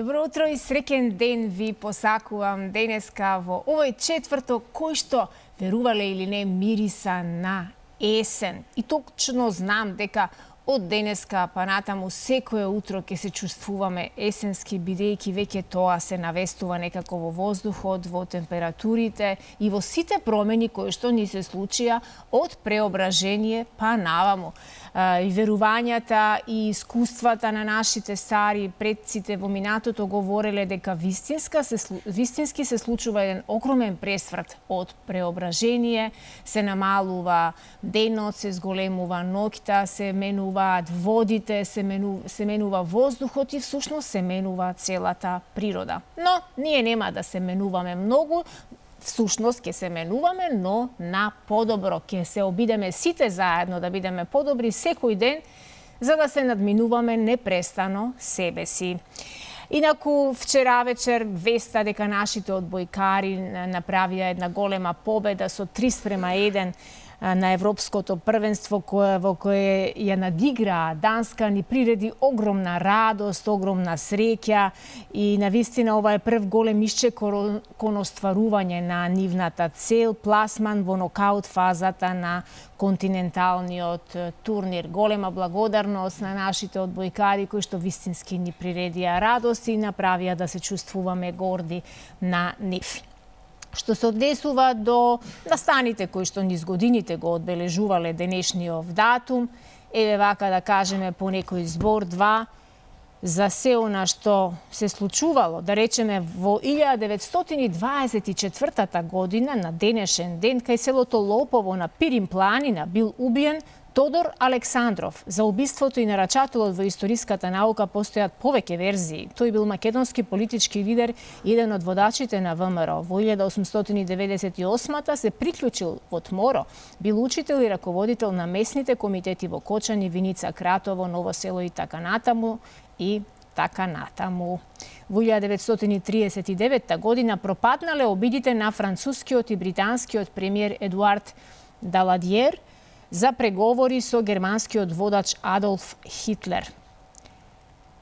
Добро утро и среќен ден ви посакувам денеска во овој четврток кој што, верувале или не, мириса на есен. И точно знам дека од денеска па натаму секое утро ќе се чувствуваме есенски, бидејќи веќе тоа се навестува некако во воздухот, во температурите и во сите промени кои што ни се случија од преображение па наваму. И верувањата и искуствата на нашите стари предците во минатото говореле дека вистински се случува еден огромен пресврт од преображение, се намалува денот, се зголемува ноќта, се менуваат водите, се менува воздухот и всушност се менува целата природа. Но ние нема да се менуваме многу, всушност ќе се менуваме, но на подобро. Ќе се обидеме сите заедно да бидеме подобри секој ден, за да се надминуваме непрестано себе си. Инаку, вчера вечер веста дека нашите одбојкари направија една голема победа со 3:1 на Европското првенство во кое ја надиграа Данска, ни приреди огромна радост, огромна среќа и навистина ова е прв голем исчек кон остварување на нивната цел, пласман во нокаут фазата на континенталниот турнир. Голема благодарност на нашите одбојкари кои што вистински ни приредија радост и направија да се чувствуваме горди на нив. Што се однесува до настаните кои што низ годините го одбележувале денешниот датум, еве вака да кажеме по некој збор, два, за се она што се случувало, да речеме во 1924 година на денешен ден кај селото Лопово на Пирин планина бил убиен Тодор Александров. За убиството и нарачателот во историската наука постојат повеќе верзии. Тој бил македонски политички лидер и еден од водачите на ВМРО. Во 1898 се приклучил во ТМОРО. Бил учител и раководител на местните комитети во Кочани, Виница, Кратово, Ново село и така натаму. Во 1939 година пропаднале обидите на францускиот и британскиот премиер Едуард Даладиер за преговори со германскиот водач Адолф Хитлер.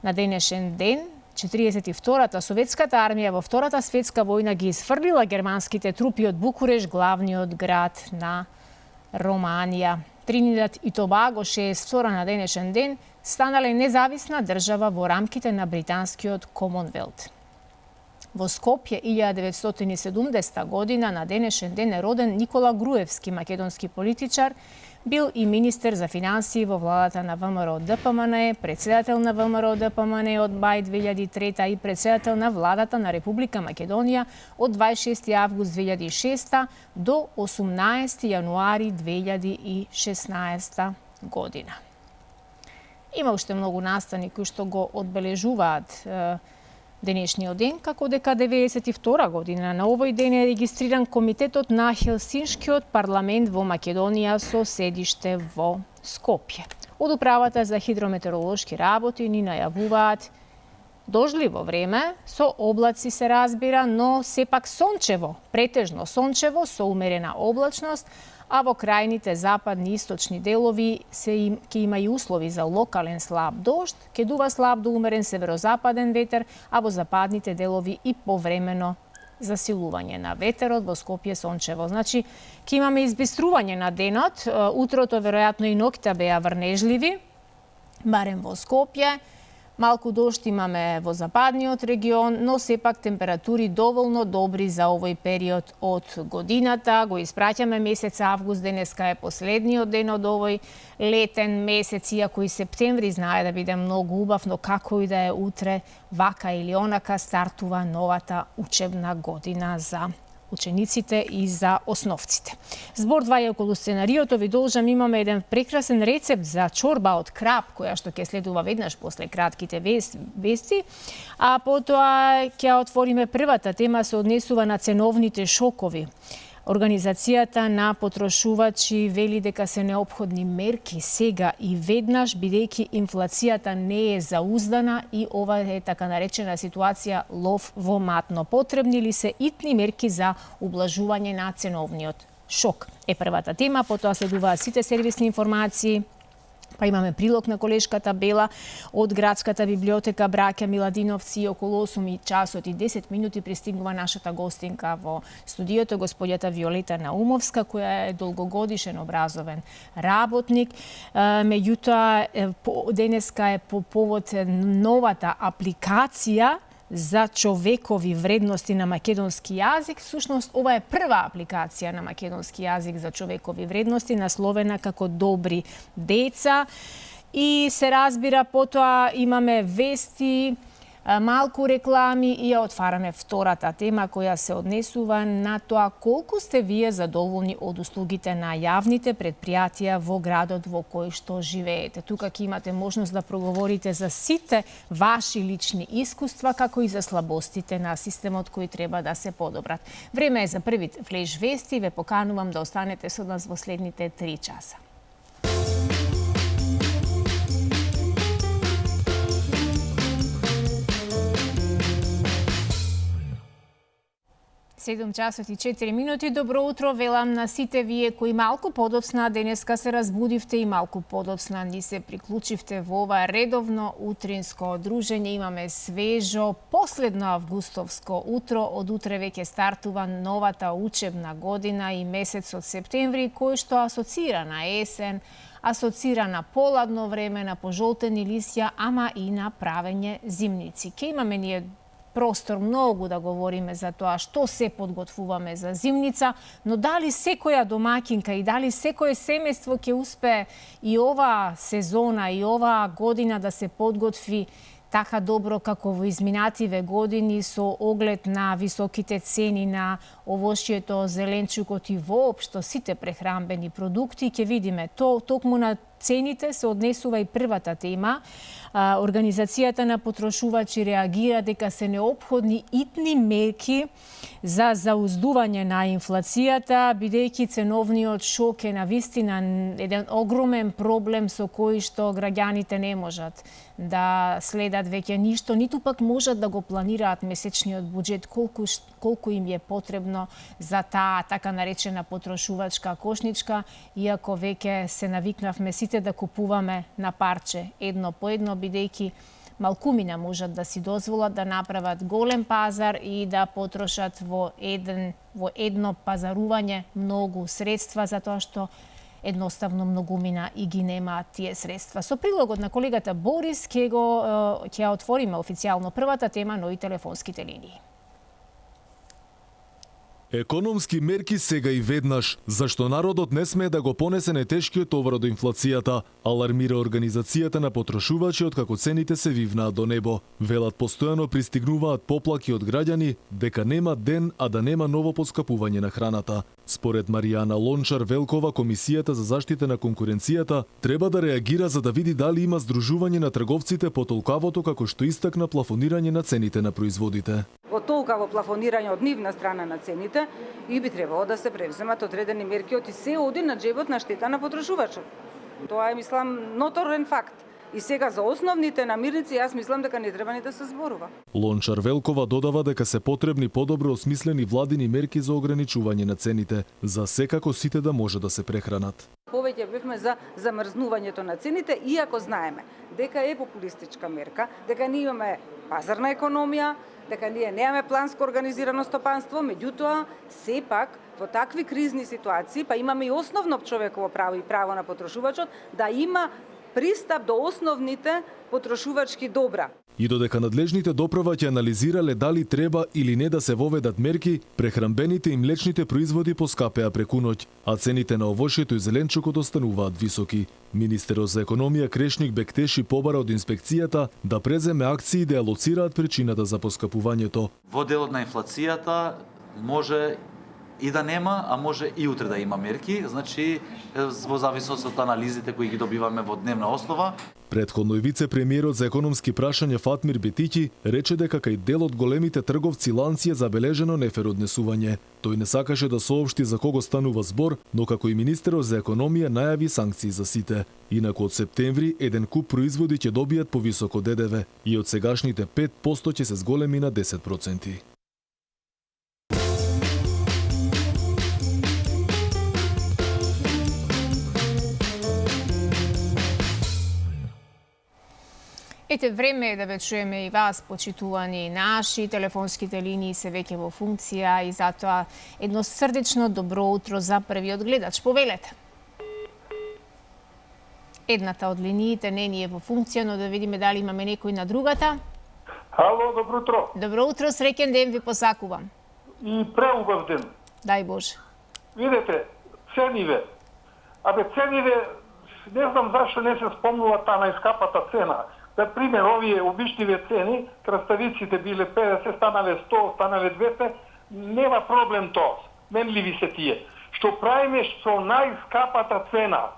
На денешен ден, 42-та советската армија во Втората светска војна ги изфрлила германските трупи од Букуреш, главниот град на Романија. Тринидад и Тобаго, 62 на денешен ден, станале независна држава во рамките на британскиот Комонвелт. Во Скопје 1970 година на денешен ден е роден Никола Груевски, македонски политичар, бил и министер за финансии во владата на ВМРО ДПМН, председател на ВМРО ДПМН од мај 2003 и председател на владата на Република Македонија од 26 август 2006 до 18 јануари 2016 година. Има уште многу настани кои што го одбележуваат денешниот ден, како дека 92 година на овој ден е регистриран Комитетот на Хелсиншкиот парламент во Македонија со седиште во Скопје. Од управата за хидрометеоролошки работи ни најавуваат дожливо време, со облаци се разбира, но сепак сончево, претежно сончево со умерена облачност, а во крајните западни и источни делови ќе има и услови за локален слаб дожд, ќе дува слаб до умерен северозападен ветер, а во западните делови и повремено засилување на ветерот, во Скопје сончево. Значи, ќе имаме избистрување на денот, утрото веројатно и ноќта беа врнежливи, барем во Скопје. Малку дожд имаме во западниот регион, но сепак температури доволно добри за овој период од годината. Го испраќаме месец август, денеска е последниот ден од овој летен месец, иако и септември знае да биде многу убав, но како и да е утре, вака или онака стартува новата учебна година за учениците и за основците. Збор 2 е околу сценариото. Ви должам, имаме еден прекрасен рецепт за чорба од краб, која што ќе следува веднаш после кратките вести. А потоа ќе отвориме првата тема, се однесува на ценовните шокови. Организацијата на потрошувачи вели дека се неопходни мерки сега и веднаш, бидејќи инфлацијата не е зауздана и ова е така наречена ситуација лов во матно. Потребни ли се итни мерки за ублажување на ценовниот шок? Е првата тема, потоа следуваат сите сервисни информации, Па имаме прилог на колешката Бела од градската библиотека Браќа Миладиновци. Околу 8 часот и 10 минути пристигнува нашата гостинка во студиото, господјата Виолета Наумовска, која е долгогодишен образовен работник. Меѓутоа, денеска е по повод новата апликација за човекови вредности на македонски јазик. Всушност, ова е прва апликација на македонски јазик за човекови вредности, насловена како Добри деца. И се разбира, потоа имаме вести, малку реклами и ја отвараме втората тема која се однесува на тоа колку сте вие задоволни од услугите на јавните предпријатија во градот во кој што живеете. Тука ќе имате можност да проговорите за сите ваши лични искуства, како и за слабостите на системот кои треба да се подобрат. Време е за први флеш вести. Ве поканувам да останете со нас во следните 3 часа. 7 часот и 4 минути. Добро утро велам на сите вие кои малку подоцна денеска се разбудивте и малку подоцна ни се приклучивте во ова редовно утринско дружење. Имаме свежо, последно августовско утро. Од утре веќе стартува новата учебна година и месецот септември, кој што асоцира на есен, асоцира на поладно време, на пожолтени лисја, ама и на правење зимници. Ке имаме ние простор многу да говориме за тоа што се подготвуваме за зимница, но дали секоја домакинка и дали секое семејство ќе успее и ова сезона и ова година да се подготви така добро како во изминативе години со оглед на високите цени на овошјето, зеленчукот и воопшто сите прехранбени продукти. Ќе видиме токму на цените се однесува и првата тема. Организацијата на потрошувачи реагира дека се неопходни итни мерки за зауздување на инфлацијата, бидејќи ценовниот шок е навистина еден огромен проблем со кој што граѓаните не можат да следат веќе ништо, ниту пак можат да го планираат месечниот буџет колку им е потребно за таа така наречена потрошувачка кошничка, иако веќе се навикнавме сите да купуваме на парче, едно по едно, бидејќи малкумина можат да си дозволат да направат голем пазар и да потрошат во едно пазарување многу средства, затоа што едноставно многумина и ги немаат тие средства. Со прилогот на колегата Борис ќе ја отвориме официјално првата тема, но и телефонските линии. Економски мерки сега и веднаш, зашто народот не смее да го понесе најтешкиот товар од инфлацијата, алармира Организацијата на потрошувачи откако цените се вивнаат до небо. Велат постојано пристигнуваат поплаки од граѓани дека нема ден, а да нема ново поскапување на храната. Според Маријана Лончар Велкова, Комисијата за заштита на конкуренцијата треба да реагира за да види дали има здружување на трговците по толкавото како што истакна плафонирање на цените на производите. Во толкаво плафонирање од нивна страна на цените и би требало да се превземат одредени мерки и се оди на џебот на штета на потрошувачот. Тоа е, мислам, ноторен факт. И сега за основните намирници јас мислам дека не треба ни да се зборува. Лончар Велкова додава дека се потребни подобро осмислени владини мерки за ограничување на цените, за секако сите да може да се прехранат. Повеќе бевме за замрзнувањето на цените, иако знаеме дека е популистичка мерка, дека ние имаме пазарна економија, дека ние немаме планско организирано стопанство, меѓутоа сепак во такви кризни ситуации па имаме и основно човеково право и право на потрошувачот да има пристап до основните потрошувачки добра. И додека надлежните доправа ќе анализирале дали треба или не да се воведат мерки, прехранбените и млечните производи поскапеа преку ноќ, а цените на овошјето и зеленчукот остануваат високи. Министерот за економија Крешник Бектеши побара од инспекцијата да преземе акции да ја лоцираат причината за поскапувањето. Во делот на инфлацијата може и да нема, а може и утре да има мерки, значи во зависност од анализите кои ги добиваме во дневна основа. Претходно и вице-премиерот за економски прашања Фатмир Бетиќи рече дека кај дел од големите трговци ланци е забележено нефер однесување. Тој не сакаше да соопшти за кого станува збор, но како и министерот за економија најави санкции за сите. Инаку од септември еден куп производи ќе добијат повисоко ДДВ и од сегашните 5% ќе се зголеми на 10%. Ете, време е да ве чуеме и вас, почитувани наши. Телефонските линии се веќе во функција и затоа едно срдечно добро утро за првиот гледач. Повелете. Едната од линиите не ни е во функција, но да видиме дали имаме некој на другата. Ало, добро утро. Добро утро, среќен ден ви посакувам. И преубав ден. Дај Боже. Видете, цениве. Цениве, не знам зашто не се спомнува таа најскапата цена. За пример, овие обичниве цени, краставиците биле 50, станале 100, станале 200, нема проблем тоа. Менли ви се тие. Што правиме со најскапата цена,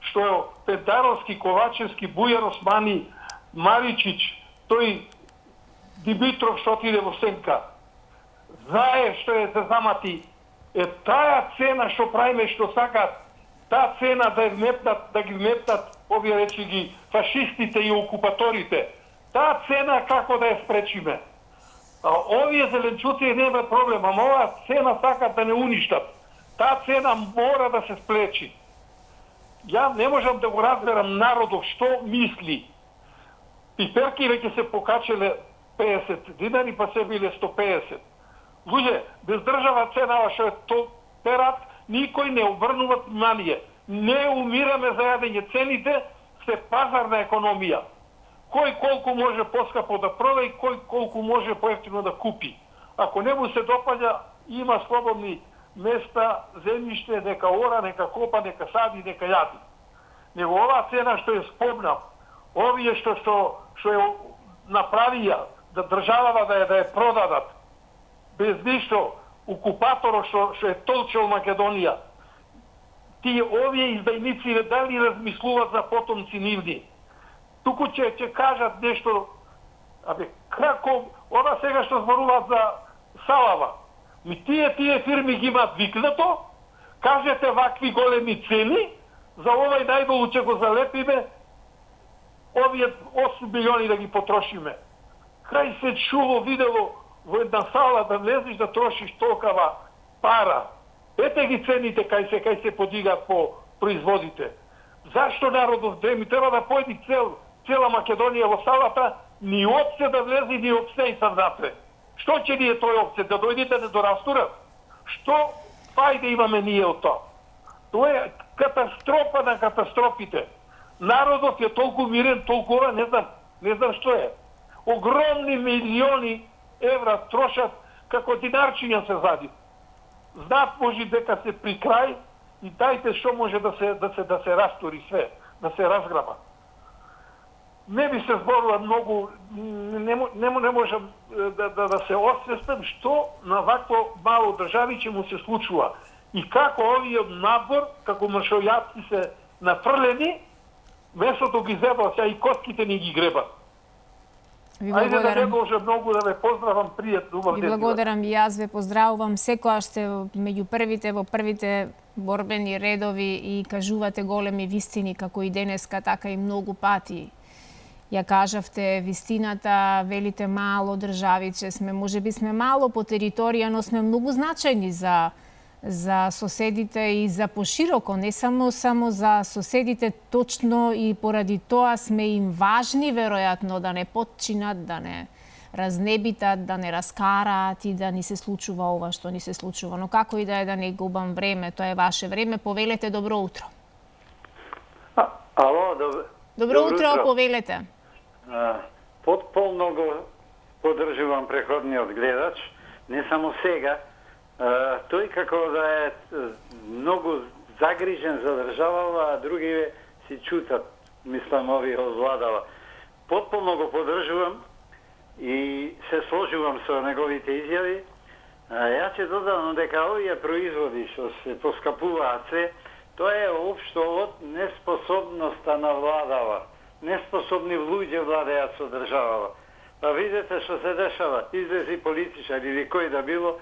што е Педаровски, Ковачевски, Бујар Османи, Маричич, тој Димитров што отиде во Сенка, знае што е за замати, таа цена што правиме, што сакат, таа цена да ги вметнат, овие речи ги, фашистите и окупаторите, таа цена како да ја спречиме. Овие зеленчуци нема проблем, ама оваа цена сакат да не уништат. Таа цена мора да се спречи. Ја не можам да го разберам народов што мисли. Пиперки веќе се покачеле 50 динари, па се биле 150. Луѓе, без држава ценава што е то терат, никој не обрнува внимание. Не умираме за јадење, цените се пазарна економија. Кој колку може поскапо да прода и кој колку може поевтино да купи. Ако не му се допаѓа, има слободни места, земјиште, нека ора, нека копа, нека сади, нека јади. Него оваа цена што ја спомнам, овие што ја направија, да државава да ја продадат, без ништо, окупаторот што е толчел Македонија, тие овие издајници дали размислуват за потомци нивни. Туку ќе кажат нешто, како, ова сега што зборуваат за Салава, тие фирми ги имаат викнато, кажете вакви големи цени, за овај најдолу ќе го залепиме, овие 8 милиони да ги потрошиме. Крај се чуло, видело во една сала да влезеш да трошиш толкова пара. Ете ги цените кај се подигаат по производите. Зашто народов дреми треба да појди цела Македонија во салата, ни опце да влезе, ни опце и савдапре. Што ќе ни е тој опце? Да дојдете да дорастурат? Што фајде имаме ние од тоа? Тоа е катастрофа на катастрофите. Народот е толку мирен, толкова, не знам што е. Огромни милиони евра трошат како динарчиња се зади. Знаат може дека се при крај и дајте што може да се растури све, да се разграба. Не би се зборува многу, не можам да се освестам што на вакво мало држави ќе му се случува. И како овие од надвор, како мршојаци се нафрлени, месото ги зеба, сега и коските ни ги гребат. Ајде да не може многу да ве поздравам, пријатно, убав ден. Ви благодарам и јас ве поздравувам. Секоја сте меѓу првите во првите борбени редови и кажувате големи вистини, како и денеска, така и многу пати. Ја кажавте вистината, велите мало државиче сме, можеби сме мало по територија, но сме многу значајни за соседите и за пошироко, не само за соседите, точно и поради тоа сме им важни, веројатно, да не потчинат, да не разнебитат, да не раскараат и да ни се случува ова што ни се случува. Но како и да е, да не губам време, тоа е ваше време. Повелете, добро утро. Ало, добро утро, повелете. Потполно го поддржувам преходниот гледач, не само сега, тој како да е многу загрижен за државава, а други си чутат, мислам, овие од владава. Потполно го поддржувам и се сложувам со неговите изјави. Ја ќе додам дека овие производи што се поскапуваат се, тоа е општо од неспособноста на владава. Неспособни луѓе владеат со државава. Па видете што се дешава, излези политичар или кој да било,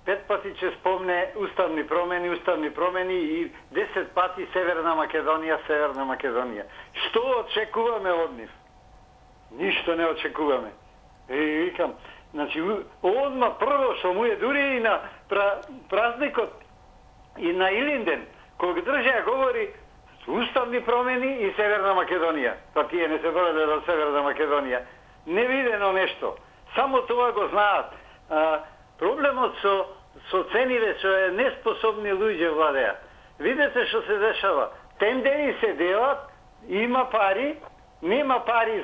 5 пати ќе спомне уставни промени и 10 пати Северна Македонија. Што очекуваме од нив? Ништо не очекуваме. Викам, значи, одма прво што му е дури и на празникот и на Илинден, кога држја говори Уставни промени и Северна Македонија. Па тие не се бореле за Северна Македонија. Невидено нешто. Само тоа го знаат. Проблемот со цениве, што е неспособни луѓе владеат. Видете што се дешава. Тендери се делат, има пари, нема пари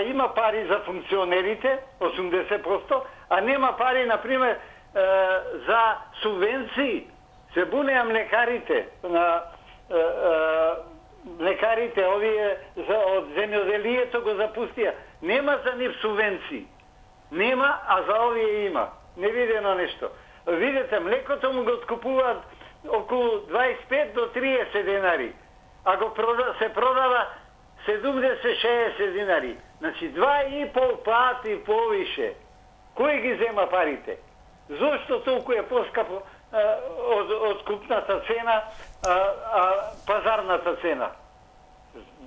има пари за функционерите, 80%, а нема пари, например, за субвенции. Се бунеа млекарите, лекарите, овие од земјоделието го запустија. Нема за нив субвенции. Нема, а за овие има. Невидено нешто. Видите, млекото му го откупуваат околу 25 до 30 денари. А се продава 70-60 денари. Значи 2,5 пати повише. Кој ги зема парите? Зошто толку е поскапо од купната цена, пазарната цена?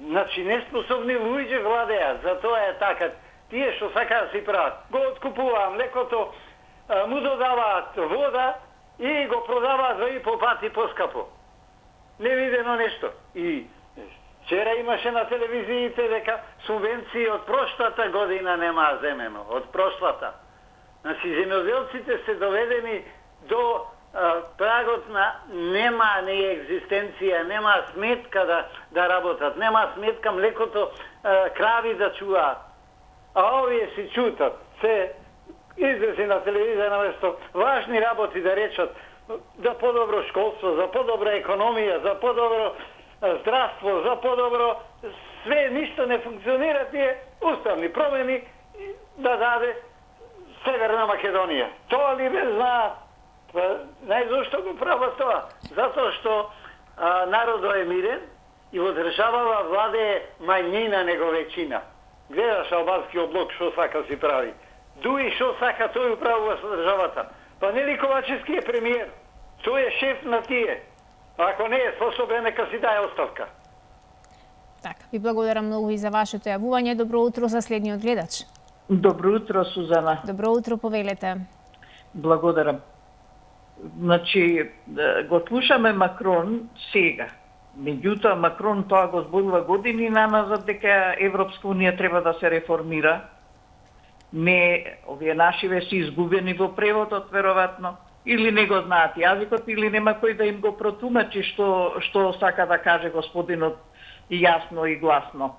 Значи неспособни луѓе владеат, затоа е така. Тие што сакаат да си прават, го откупуваат млекото, му додаваат вода и го продаваат 2,5 пати поскапо. Невидено нешто. И вчера имаше на телевизиите дека субвенции од прошлата година немаа земено, од прошлата. Значи земјоделците се доведени до прагот на нема екзистенција, нема сметка да работат, нема сметка млекото, крави да чуваат. А овие си чутат, се излези на телевизија наместо важни работи да речат за подобро школство, за подобра економија, за подобро здравство, за подобро све, ништо не функционира, тие уставни промени да даде Северна Македонија. Тоа ли не знаат? Знај зошто го прават тоа? Затоа што народот е мирен и во државава владее мањина него веќина. Гледаш албанскиот блок што сака си прави. Дуи што сака тој управува со државата. Па нели Ковачевски е премиер? Тој е шеф на тие. Ако не е способен, нека си даде оставка. Така, ви благодарам многу и за вашето јавување. Добро утро за следниот гледач. Добро утро, Сузана. Добро утро, повелете. Благодарам. Значи, го слушаме Макрон сега. Меѓутоа, Макрон тоа го зборува години наназад дека Европска Унија треба да се реформира. Не, овие нашиве си изгубени во преводот, веројатно. Или не го знаат јазикот, или нема кој да им го протумачи што сака да каже господинот јасно и гласно.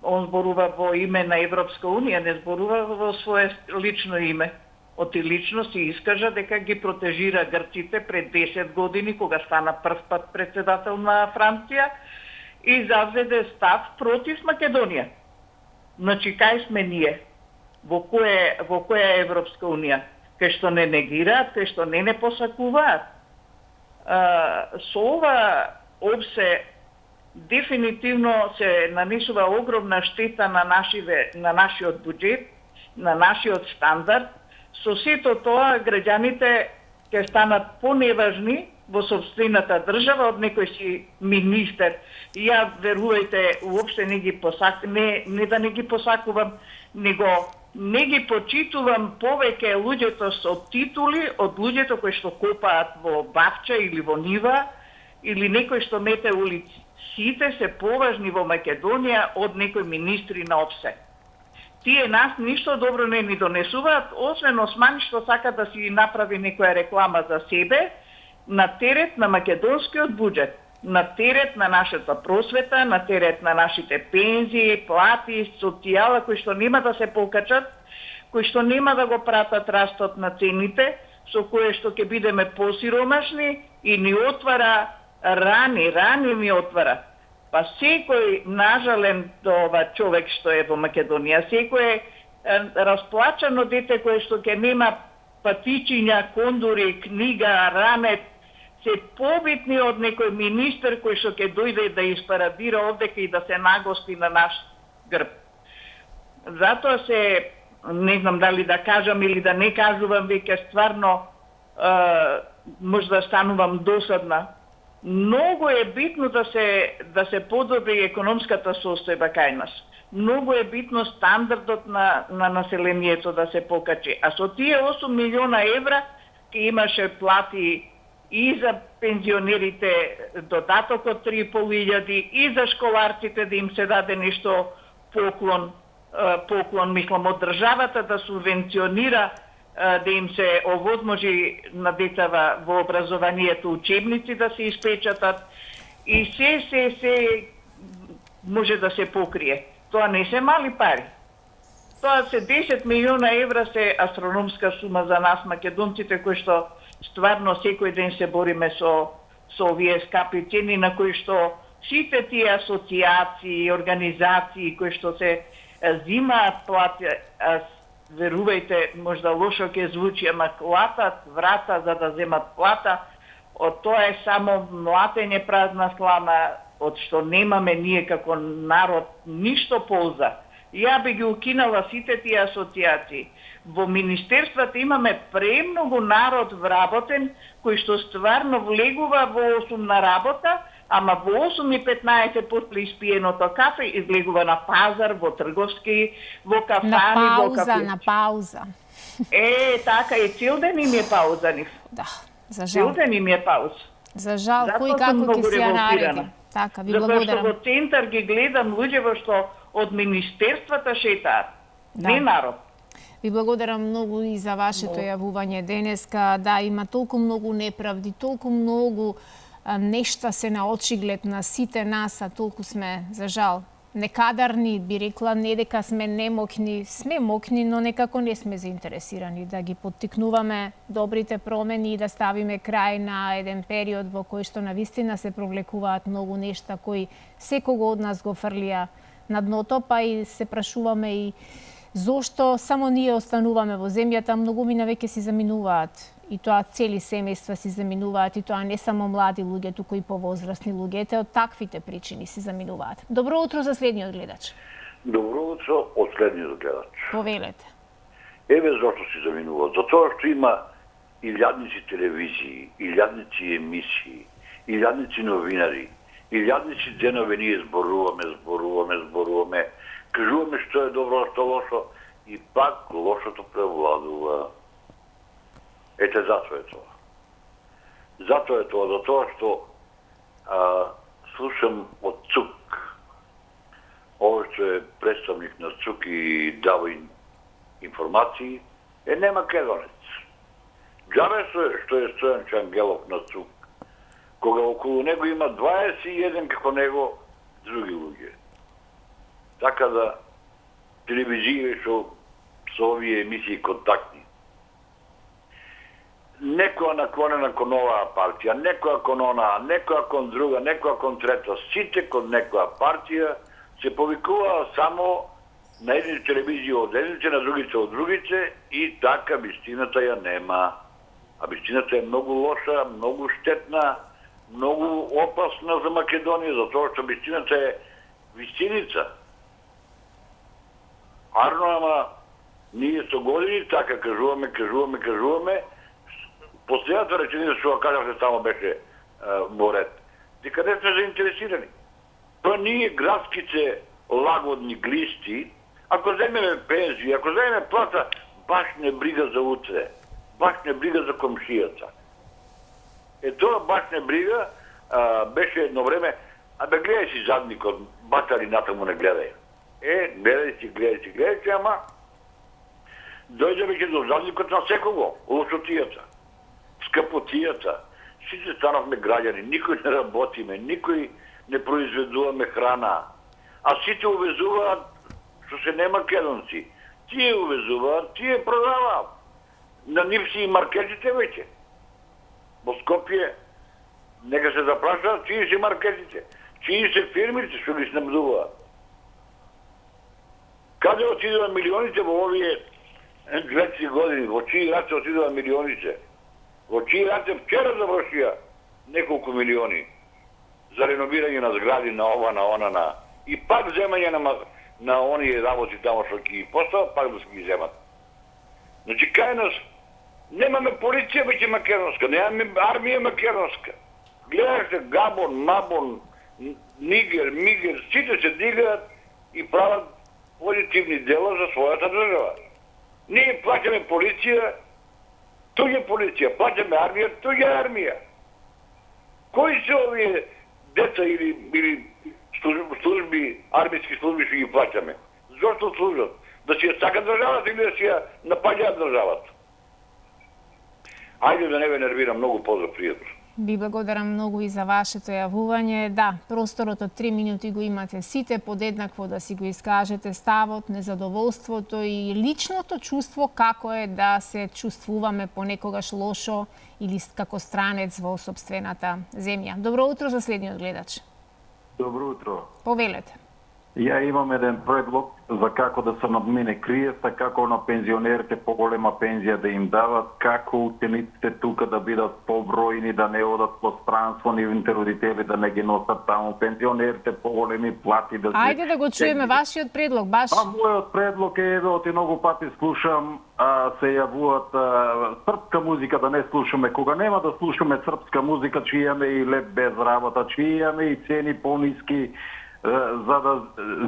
Он зборува во име на Европска Унија, не зборува во свое лично име. Оти лично си искажа дека ги протежира грците пред 10 години, кога стана прв пат председател на Франција и завзеде став против Македонија. Значи, кај сме ние? Во која Европска Унија? Кај што не негираат, кај што не посакуваат. Со ова обсе дефинитивно се нанесува огромна штета на нашиот буџет, на нашиот стандард. Со сето тоа граѓаните ќе станат поневажни во сопствената држава од некој си министер. И ја, верувајте, уопште не да не ги посакувам, него не ги почитувам повеќе луѓето со титули од луѓето кои што копаат во бавча или во нива, или некој што мете улици. Сите се поважни во Македонија од некои министри на ОПСЕ. Тие нас ништо добро не ни донесуваат, освен Осман што сака да си направи некоја реклама за себе, на терет на македонскиот буџет, на терет на нашата просвета, на терет на нашите пензии, плати, социјала, кои што нема да се покачат, кои што нема да го пратат растот на цените, со кое што ќе бидеме посиромашни и ни отвара рани ни отвара. Па секој нажален ова човек што е во Македонија, секој расплачано дете кое што ќе нема патичиња, кондури, книга, рамет, се побитни од некој министер кој што ќе дојде да испарадира овдека и да се нагости на наш грб. Затоа се, не знам дали да кажам или да не кажувам, веќе стварно може да станувам досадна. Многу е битно да се подобри економската состојба кај нас. Многу е битно стандардот на населението да се покачи. А со тие 8 милиона евра ќе имаше плати и за пензионерите додаток од 3.500 и за школарците да им се даде нешто поклон, мислам, од државата да субвенционира, да им се овозможи на децава во образованието учебници да се испечатат и се може да се покрие. Тоа не се мали пари. Тоа се 10 милиона евра, се астрономска сума за нас македонците, кои што стварно секој ден се бориме со овие скапи цени, на кои што сите тие асоциации, организации кои што се зимаат плати, верувајте, можда лошо ќе звучи, ама клатат врата за да земат плата, од тоа е само млатење празна слама, од што немаме ние како народ ништо полза. Ја би ги укинала сите тие асоциации. Во министерствата имаме премногу народ вработен, кој што стварно влегува во 8 на работа, ама во 8:15 после испиеното кафе излегува на пазар, во трговски, во кафани, во кафе. На пауза. Така и цел ден им е пауза нив. Да, за жал. Цел ден им е пауза. За жал, кој како ќе се ја нареди. Така, ви благодарам. Затоа што во центар ги гледам луѓе во што од министерствата шетаат, не народ. Ви благодарам многу и за вашето јавување денеска. Да, има толку многу неправди, толку многу нешта се на очиглед на сите нас, а толку сме, за жал, некадарни, би рекла, не дека сме немокни, сме мокни, но некако не сме заинтересирани да ги поттикнуваме добрите промени и да ставиме крај на еден период во кој што навистина се провлекуваат многу нешта кои секого од нас го фрлија на дното, па и се прашуваме и зошто само ние остануваме во земјата, многумина веќе си заминуваат. И тоа цели семејства си заминуваат, и тоа не само млади луѓе, туку и повозрасни луѓе, од таквите причини си заминуваат. Добро утро за следниот гледач. Добро утро од следниот гледач. Повелете. Еве зашто си заминуваат. Затоа што има илјадници телевизии, илјадници емисии, илјадници новинари, илјадници денови ние зборуваме, кажуваме што е добро, што лошо, и пак лошото превладува. Ете, затоа е тоа. Затоа што слушам од ЦУК, овој што е представник на ЦУК и дава информации, не македонец. Џабе што е Стојан Чангелов на ЦУК, кога околу него има 21 како него други луѓе. Така да телевизија со овие емисии контактни. Некоја наклонена кон оваа партија, некоја кон онаа, некоја кон друга, некоја кон трета, сите кон некоја партија се повикуваа само на едните телевизии од едните, на другите од другите, и така вистината ја нема. А вистината е многу лоша, многу штетна, многу опасна за Македонија, затоа што вистината е вистиница. Арно, ама ние со години така кажуваме. Последната реченица што кажавте само беше во ред. Дека не сме заинтересирани. Тоа ние градските лагодни глисти, ако земеме пензија, ако земеме плата, баш не брига за утре, баш не брига за комшијата. Тоа баш не брига беше едно време, гледај си задникот, батари натаму не гледај. Гледај си, ама дојде веќе до задникот на секого, лошотијата, скапотијата. Сите станавме граѓани, никој не работиме, никој не произведуваме храна. А сите увезуваат што се не македонци. Тие увезуваат, тие продаваат. На нив си и маркетите веќе. Во Скопје, нека се запрашаат чии си маркетите, чии се фирмите што ги снабдуваат. Каде отидува милионите во овие 2-3 години? Во чии раце отидува милионите? Во чии раце вчера завршија неколку милиони за реновирање на згради, на ова, на она, и пак земање на оние работи тамо што ги постават, пак да се ги земат. Значи, кај нас немаме полиција веќе македонска, немаме армија македонска. Гледате Габон, Мабон, Нигер, Мигер, сите се дигаат и прават позитивни дела за својата држава. Ние плаќаме полиција, туѓа полиција, плаќаме армија, туѓа армија. Кои се овие деца или служби, армијски служби што ги плаќаме? Зошто служат? Да си ја сака државата или да си ја напаѓаат државата? Ајде да не ве нервирам, многу поздрав, пријатно. Ви благодарам многу и за вашето јавување. Да, просторот од 3 минути го имате сите, подеднакво да си го искажете ставот, незадоволството и личното чувство како е да се чувствуваме понекогаш лошо или како странец во сопствената земја. Добро утро за следниот гледач. Добро утро. Повелете. Ја имам еден предлог за како да се надмине криеста, како на пензионерите поголема пензија да им дават, како учениците тука да бидат побројни, да не одат по странство, нивните родители да не ги носат таму, пензионерите поголеми плати да се... Ајде да го чуеме вашиот предлог, баш. Мојот предлог е, еве, оти многу пати слушам, се јавуваат српска музика да не слушаме. Кога нема да слушаме српска музика, че имаме и леп без работа, че имаме и цени пониски, за да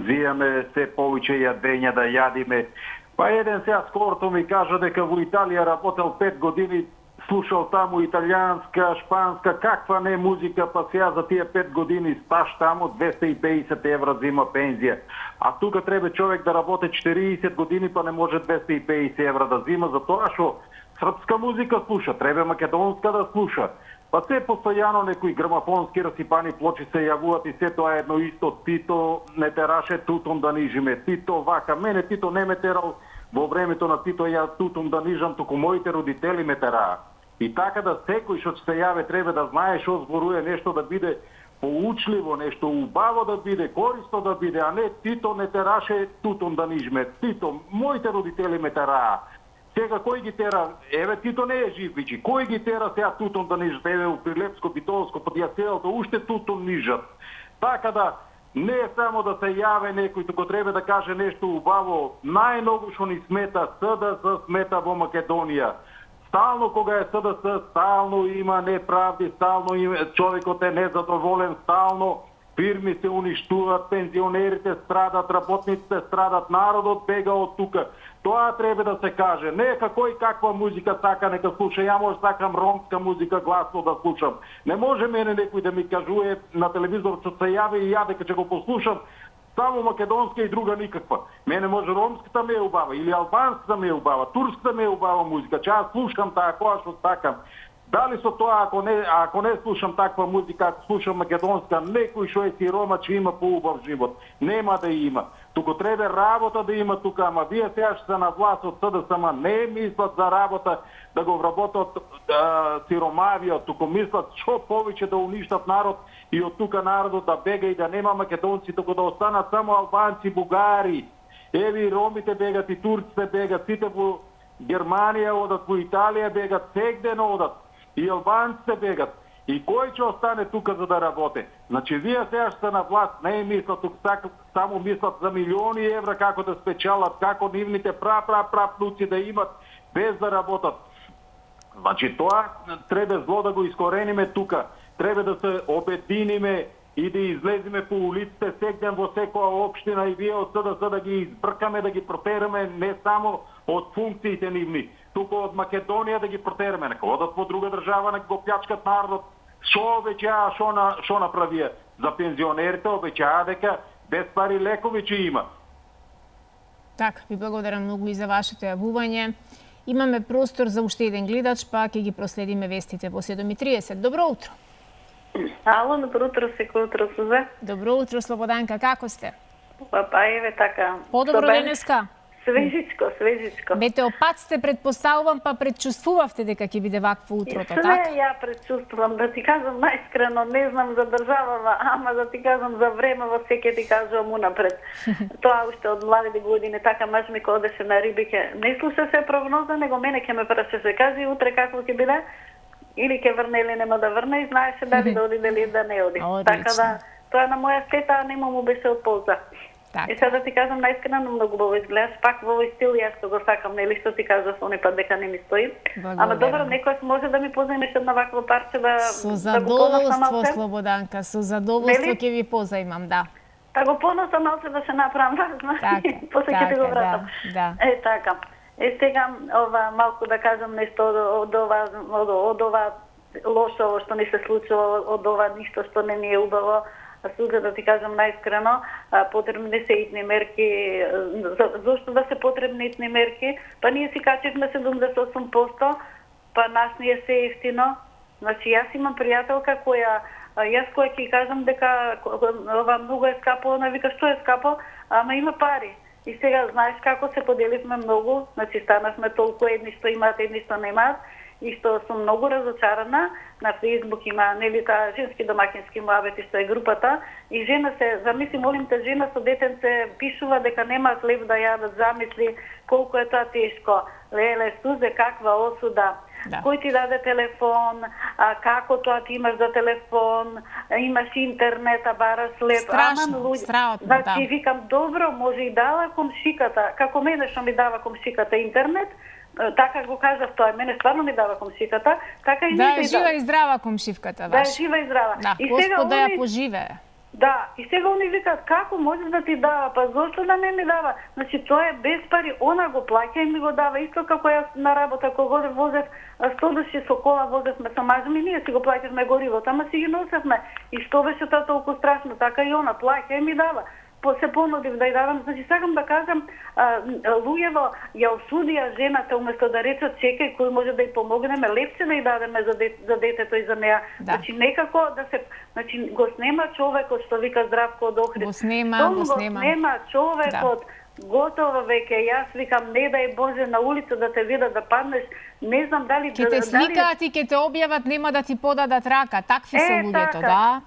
зијаме се повеќе јадења да јадиме. Па еден сега скорото ми кажа дека во Италија работел 5 години, слушал таму италијанска, шпанска, каква не музика, па сега за тие 5 години стаж таму 250 евра зима пензија. А тука треба човек да работи 40 години, па не може 250 евра да зима, за тоа што српска музика слуша, треба македонска да слуша. Па се постојано некои грамафонски расипани плочи се јавуваат и се тоа едно исто. Тито не тераше тутом да нижиме, Тито вака. Мене Тито не ме терал во времето на Тито, ја тутом да нижам, туку моите родители ме тераа. И така да секој што се јаве треба да знае што зборува, нешто да биде поучливо, нешто убаво да биде, корисно да биде, а не Тито не тераше тутом да нижиме. Тито, моите родители ме тераа. Сега кој ги тера? Еве Тито не е жив вичи. Кој ги тера сега тутом да нижат? Еве у Прилепско, Битолско, под Јаселото, уште тутом нижат. Така да не е само да се јаве некој, туку треба да каже нешто убаво. Најмногу што ни смета, СДС смета во Македонија. Стално кога е СДС, стално има неправди, стално човекот е незадоволен, стално фирми се уништуваат, пензионерите страдат, работниците страдат, народот бега од тука. Тоа треба да се каже. Нека кој каква музика сака, нека слуша. Ја може сакам ромска музика гласно да слушам. Не може мене некој да ми кажува на телевизор што се јави и ја дека ќе го послушам само македонска и друга никаква. Мене може ромската ми е убава, или албанската ми е убава, турската ми е убава музика. Че јас слушам таа која што сакам. Дали со тоа, ако не слушам таква музика, ако слушам македонска, некој што е сирома, че има поубав живот. Нема да има. Туку треба работа да има тука, ама вие сега што се на власт од СДС, ама не мислат за работа да го вработат сиромавиот, туку мислат што повеќе да уништат народ и од тука народот да бега и да нема македонци, туку да останат само албанци, бугари. Еви ромите бегат и турците бегат, сите во Германија одат, во Италија бегат, сегде одат. И албанците бегат. И кој ќе остане тука за да работи? Значи, вие сега сте на власт, не мислат тук, само мислат за милиони евра како да спечалат, како нивните прапнуци да имат без да работат. Значи, тоа треба зло да го искорениме тука. Треба да се обединиме и да излеземе по улиците сегден во секоја општина и вие од СДС да ги избркаме, да ги протераме не само од функциите нивни, туку од Македонија да ги протераме. Нека одат во друга држава, нека го плячкат народот. Шо обеќаа, шо направија? За пензионерите обеќаа дека без пари лекови ќе има. Така, ви благодарам многу и за вашето јавување. Имаме простор за уште еден гледач, па ќе ги проследиме вестите во 7:30. Добро утро. Ало, добро утро, секој утро, Суза. Добро утро, Слободанка, како сте? Па еве така. Подобро денеска? Свежичко. Метеопат сте, предпоставувам, па предчувствувавте дека ќе биде вакво утрото, така? Не, ја предчувствувам, да ти кажам најискрено, не знам за државава, ама да ти кажам за времево, секој ти кажувам унапред. Тоа уште од младите години, така маж ми одеше на рибике. Не слуша се прогноза, него мене ќе ме прашаше, кажи утре какво ќе биде? Или ќе врне или нема да врне и знаеше дали да оди, дали да не оди. Така да, тоа на моја сета нема му беше од полза. Так. И сега да ти кажам најскрено, многу убаво изгледаш, пак во овој стил јас што го сакам, нели што ти кажав оној пат дека не ми стои. Ама добро, некој може да ми позајмеш една вакво парче да со задоволство, Слободанка, со задоволство ќе ви позајмам, да. Та го поноса малце да се направам важна. После ќе ти го вратам. Да. Така. Сега ова малку да кажам нешто од ова лошо што ни се случило од ова, ништо што не ни е убаво. Сука, да ти кажам најискрено, потребни се итни мерки. Зошто да се потребни итни мерки? Па ние си качивме 78%, па нас ни е се ефтино. Значи, јас имам пријателка која ќе кажам дека ова многу е скапо, она вика што е скапо, ама има пари. И сега знаеш како се поделивме многу, значи станавме толку едни што имаат, едни што немаат. И што сум многу разочарана, на Фейсбук има нели таа женски домакински муабети што е групата и жена се, замисли, молим те, жена со детенце пишува дека нема хлеб да јадат, замисли колку е тоа тешко. Леле, Сузе, каква осуда. Да. Кој ти даде телефон, како тоа ти имаш за телефон, имаш интернет, бараш хлеб. Страшно, страшно, да. Значи, викам, добро, може и дала комшиката, како мене што ми дава комшиката интернет, така го кажав тоа, мене стварно ми дава комшиката, така и да е жива и здрава комшивката ваша. Да е жива и здрава. Да, и Господ да ја поживее. Да, и сега они викаат како може да ти дава, па зошто да не ми дава? Значи тоа е без пари, она го плаќа и ми го дава, исто како јас на работа кога возев 100 души со кола, возевме со мажа ми, ние си го плаќавме горивото, ама си ги носевме. И што беше тоа толку страшно, така и она плаќа и ми дава. Се понудив да ја давам, значи сакам да кажам, луѓево ја осудија жената уместо да речат чекај кој може да ја помогнеме, лепше да ја дадеме за детето и за неа. Да. Значи некако да се, значи го снема човекот што вика Здравко од Охрид. Го снема човекот. Да. Готово веќе, јас викам не дај Боже на улица да те видат да паднеш, не знам дали ќе те сликаат и ќе те објават, нема да ти подадат рака, такви се луѓето, да.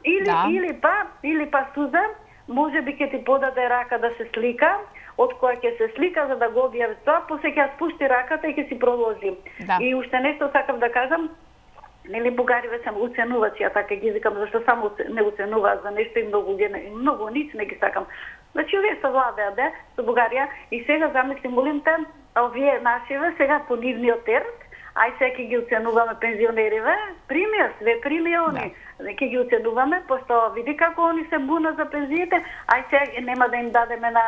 Или па Суза, може би ќе ти подаде рака да се слика, од која ќе се слика за да го објави тоа, после ќе спусти раката и ќе си продолжи. Да. И уште нешто сакам да кажам, нели бугариве се уценувачи, ја така ги викам, зашто само не уценуваат за нешто и многу ниц не ги сакам. Значи овие се владеат, со Бугарија, и сега замисли, молим те, овие нашиве сега по нивниот терет, ај сега ќе ги оценуваме пензионериве, примија, све примија они. Ќе ги оценуваме, пошто види како они се буна за пензиите, ај сега нема да им дадеме на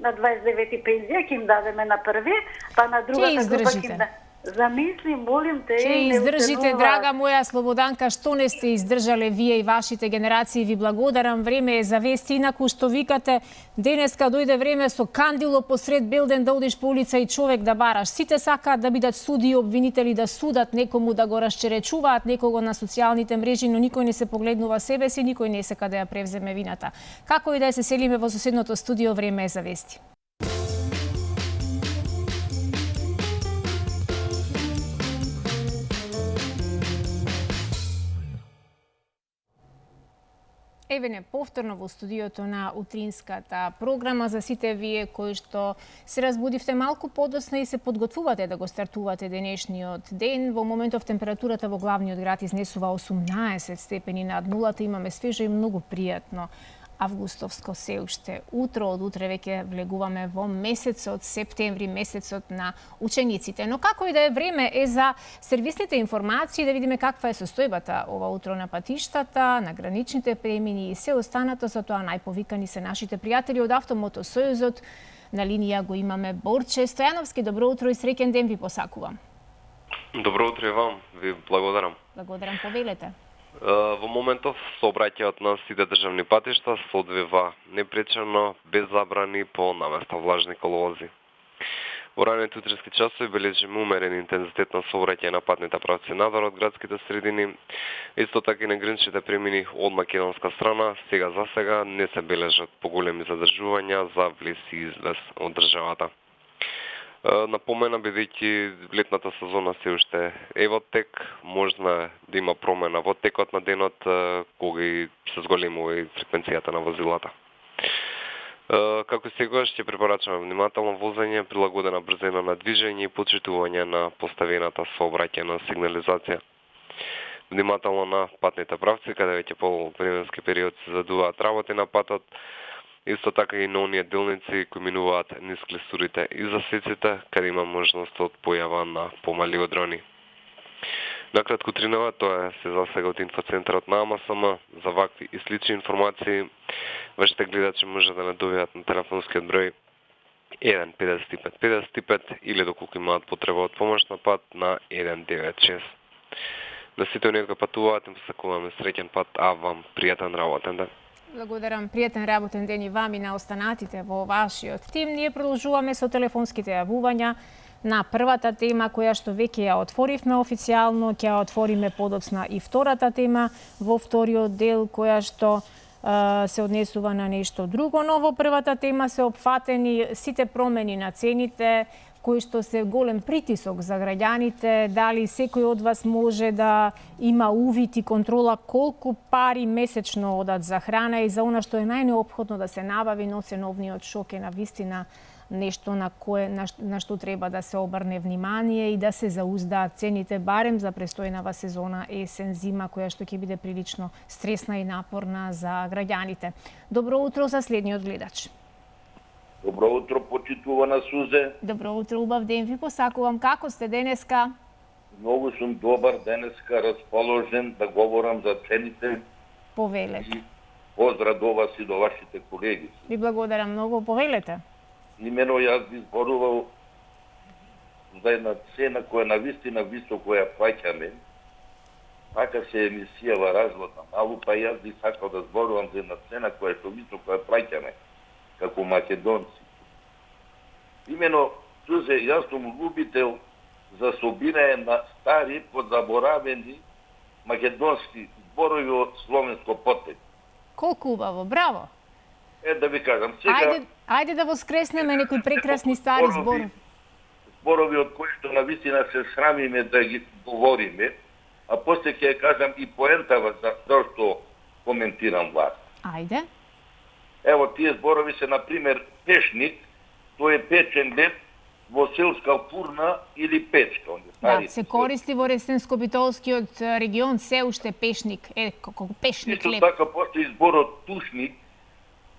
29 пензија, ќе им дадеме на први, па на другата група ќе им Замисли, молим те, ќе издржите, драга моја Слободанка, што не сте издржале вие и вашите генерации. Ви благодарам, време е за вести. Инаку што викате, денеска дојде време со кандило посред Белден да одиш по улица и човек да бараш. Сите сакаат да бидат суди и обвинители, да судат некому, да го расчеречуваат некого на социјалните мрежи, но никој не се погледнува себе си, никој не сака да ја превземе вината. Како и да се селиме во соседното студио, време е за вести. Еве не повторно во студиото на утринската програма за сите вие кои што се разбудивте малку подоцна и се подготвувате да го стартувате денешниот ден. Во моментов температурата во главниот град изнесува 18 степени над нулата. Имаме свежо и многу пријатно августовско се уште утро. Од утре веќе влегуваме во месецот септември, месецот на учениците. Но како и да е, време е за сервисните информации, да видиме каква е состојбата ова утро на патиштата, на граничните премини и се останато. За тоа најповикани се нашите пријатели од Автомотосојузот. На линија го имаме Борче Стојановски. Добро утро и среќен ден ви посакувам. Добро утро и вам. Ви благодарам. Благодарам, повелете. Во моментов сообраќајот на сите државни патишта се одвива непречено, без забрани по наместа влажни коловози. Во раните утрински часови бележиме умерен интензитет на сообраќај на патните правци надвор од градските средини. Исто така и на граничните премини од македонска страна, сега за сега не се бележат поголеми задржувања за влез и излез од државата. Напомена, бидејќи летната сезона се уште е во тек, можна да има промена во текот на денот, кога и се зголемува и фреквенцијата на возилата. Како сегаш ќе препорачаме внимателно возење, прилагодена брзина на движење и почитување на поставената сообраќајна сигнализација. Внимателно на патните правци, каде веќе по временски период се задуваат работи на патот. Исто така и на оние делници кои минуваат низ клисурите и засеците, каде има можност од појава на помали одрони. Накратко тринава, тоа е се засега од инфоцентарот на АМСМ. За вакви и слични информации, вашите гледачи може да не довијат на телефонскиот број 15555 или доколку имаат потреба од помош на пат на 196. На сите оние кои патуваат, им посакуваме среќен пат, а вам пријатен работен ден. Благодарам, пријатен работен ден и вам и на останатите во вашиот тим. Ние продолжуваме со телефонските јавувања на првата тема која што веќе ја отворивме официјално, ќе ја отвориме подоцна и втората тема во вториот дел која што се однесува на нешто друго, но во првата тема се опфатени сите промени на цените кои што се голем притисок за граѓаните, дали секој од вас може да има увид и контрола колку пари месечно одат за храна и за она што е најнеопходно да се набави, но ценовниот шок е навистина нешто на што треба да се обрне внимание и да се зауздаат цените барем за престојнава сезона есен-зима која што ќе биде прилично стресна и напорна за граѓаните. Добро утро за следниот гледач. Добро утро, почитувана Сузе. Добро утро, убав ден ви посакувам. Како сте денеска? Многу сум добар денеска, расположен да говорам за цените. Повелете. Поздрав до вас и до вашите колеги. Ви благодарам многу, повелете. Имено јас би зборувал за една цена која навистина високо ја плаќаме. Така се емисијава разводна малу, па јас би сакал да зборувам за една цена која што високо ја плаќаме како македонци. Имено, Сузе, јас сум любител за собирање на стари, подзаборавени македонски зборови од словенско потекло. Колку убаво, браво! Да ви кажам, сега... Ајде да воскреснеме некои прекрасни стари зборови. Зборови од кои што навистина се срамиме да ги говориме, а после ќе ја кажам и поентава за тоа што коментирам вас. Ајде. Ево, тие зборови се, например, пешник, тој е печен леб во селска фурна или печка. Да, се користи во Ресенско-Битолскиот регион се уште пешник, како пешник леб. Исто така постои зборот тушник,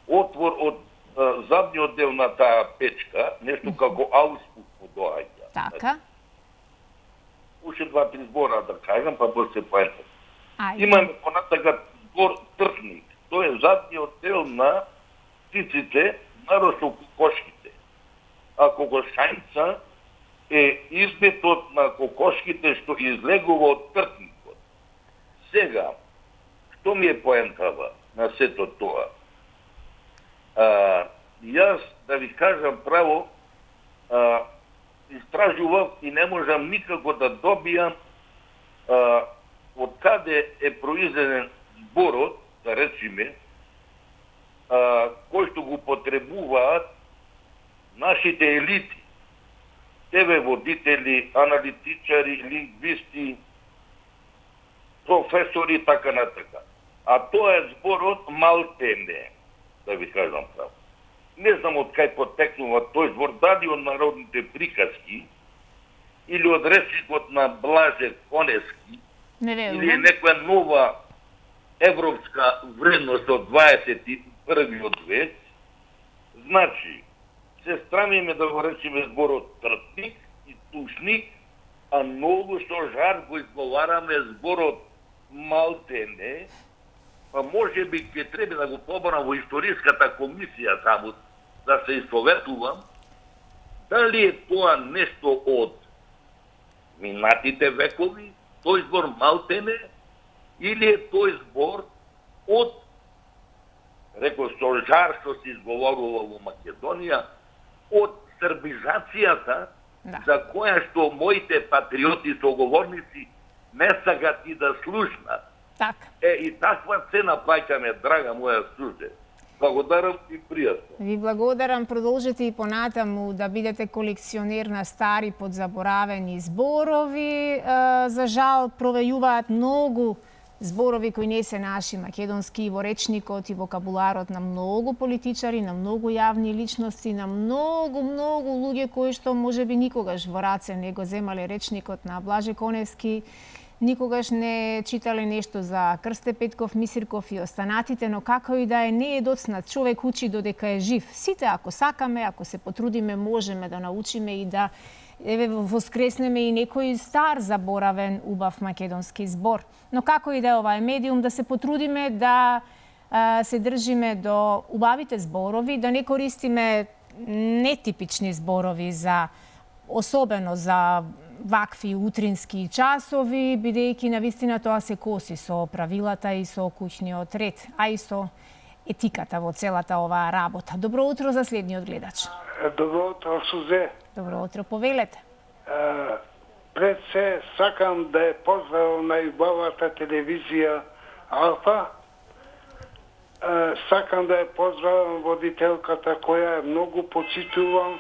отвор од задниот дел на таа печка, нешто како ауспух му доаѓа. Така. Уште два-три збора да кажам, па после поентам. Ајде. Имаме понатака збор тртник. Тој е задниот дел на птиците, нарочно кокошките. А кокошајца е изметот на кокошките што излегува од тртникот. Сега, што ми е поентава на сето тоа? Јас, да ви кажам право, истражував и не можам никако да добијам од каде е произведен зборот, да речиме, кој што го потребуваат нашите елити, ТВ водители, аналитичари, лингвисти, професори, така натака. А тоа е зборот малтене, да ви кажам право. Не знам од кај потекнува тој збор, дали од народните приказки, или од речникот на Блаже Конески, или некоја нова европска вредност од 21. век. Значи, се страмиме да го речеме зборот тртник и тушник, а многу што жар го изговараме зборот малтене, па може би ќе треба да го побарам во историската комисија таму, да се исповетувам, дали е тоа нешто од минатите векови, тој збор малтене, или е тој збор од, рекол, со жар што се изговорува во Македонија, од србизацијата, за која што моите патриоти соговорници не сакат и да слушнат. Така. И таква цена плаќаме, драга моја Сузе. Благодарам и пријатно. Ви благодарам, продолжете и понатаму да бидете колекционер на стари подзаборавени зборови. За жал, провејуваат многу зборови кои не се наши македонски и во речникот и вокабуларот на многу политичари, на многу јавни личности, на многу луѓе кои што можеби никогаш во раце не го земале речникот на Блаже Коневски, никогаш не читале нешто за Крсте Петков, Мисирков и останатите, но како и да е, не е доцнат. Човек учи додека е жив. Сите, ако сакаме, ако се потрудиме, можеме да научиме и да воскреснеме и некој стар заборавен убав македонски збор. Но како и да е, ова е медиум, да се потрудиме да се држиме до убавите зборови, да не користиме нетипични зборови за особено за вакви утрински часови, бидејќи навистина тоа се коси со правилата и со куќниот ред, а и со етиката во целата оваа работа. Добро утро за следниот гледач. Добро утро, Сузе. Добро утро, повелете. Пред се сакам да ја поздравам најубавата телевизија Алфа. Сакам да ја поздравам водителката која многу почитувам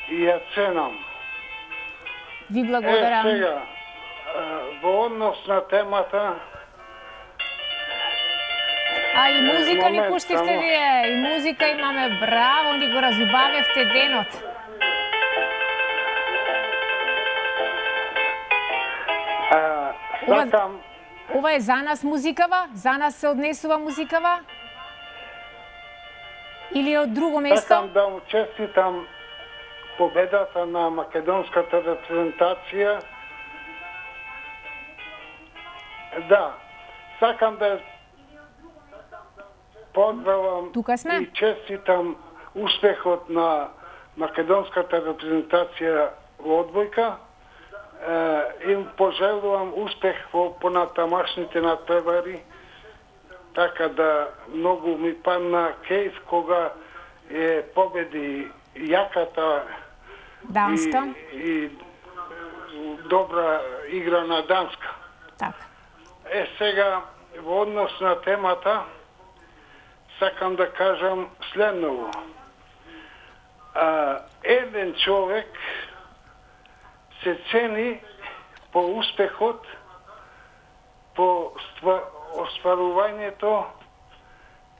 и ја ценам. Ви благодарам. Сега, во однос на темата... А и музика ни момент, пуштивте само. вие, и музика имаме, браво, ни го разубавевте денот. Сакам... Ова е за нас музикава? За нас се однесува музикава? Или од друго место? Сакам да му честитам победата на македонската репрезентација. Да, сакам да поздравам Тука сме. и честитам успехот на македонската репрезентација во одбојка. Им пожелувам успех во понатамашните надпревари. Така да многу ми падна кейс кога победи јаката Данска. и добра игра на Данска. Така. Сега, во однос на темата, сакам да кажам следново. Еден човек се цени по успехот, по остварувањето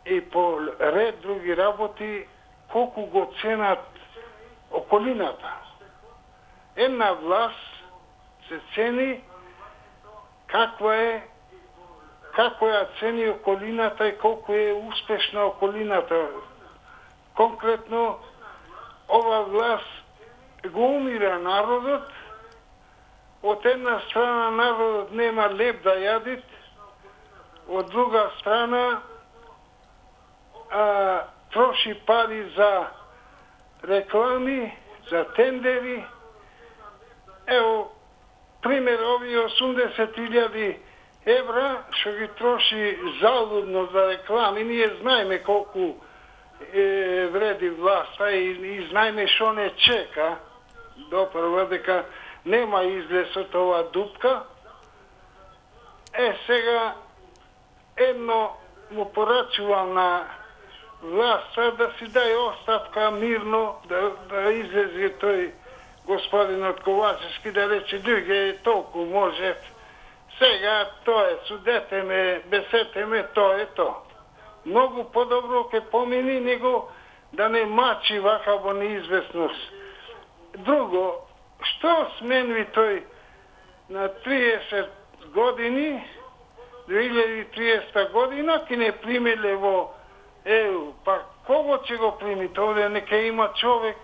и по ред други работи, колку го ценат околината. Една власт се цени како ја цени околината и колку е успешна околината. Конкретно, ова власт го умира народот, од една страна народот нема леп да јадит, од друга страна троши пари за реклами, за тендери. Ево, пример, овие 80.000 евра, што ги троши залудно за реклами, ние знаеме колку вреди власта и знаеме што не чека, допрва дека нема излез од оваа дупка. Сега, едно му порачувам на власта да си дај оставка мирно, да излезе тој господинот Ковачевски да рече друге толку може. Сега тоа е, судете ме, бесете ме, тоа е тоа. Многу подобро ке помини него да не мачи вака во неизвестност. Друго, што сменви тој на 30 години, 2030 година, ки не примеле во ЕУ, па кого ќе го прими? Тоа нека има човек.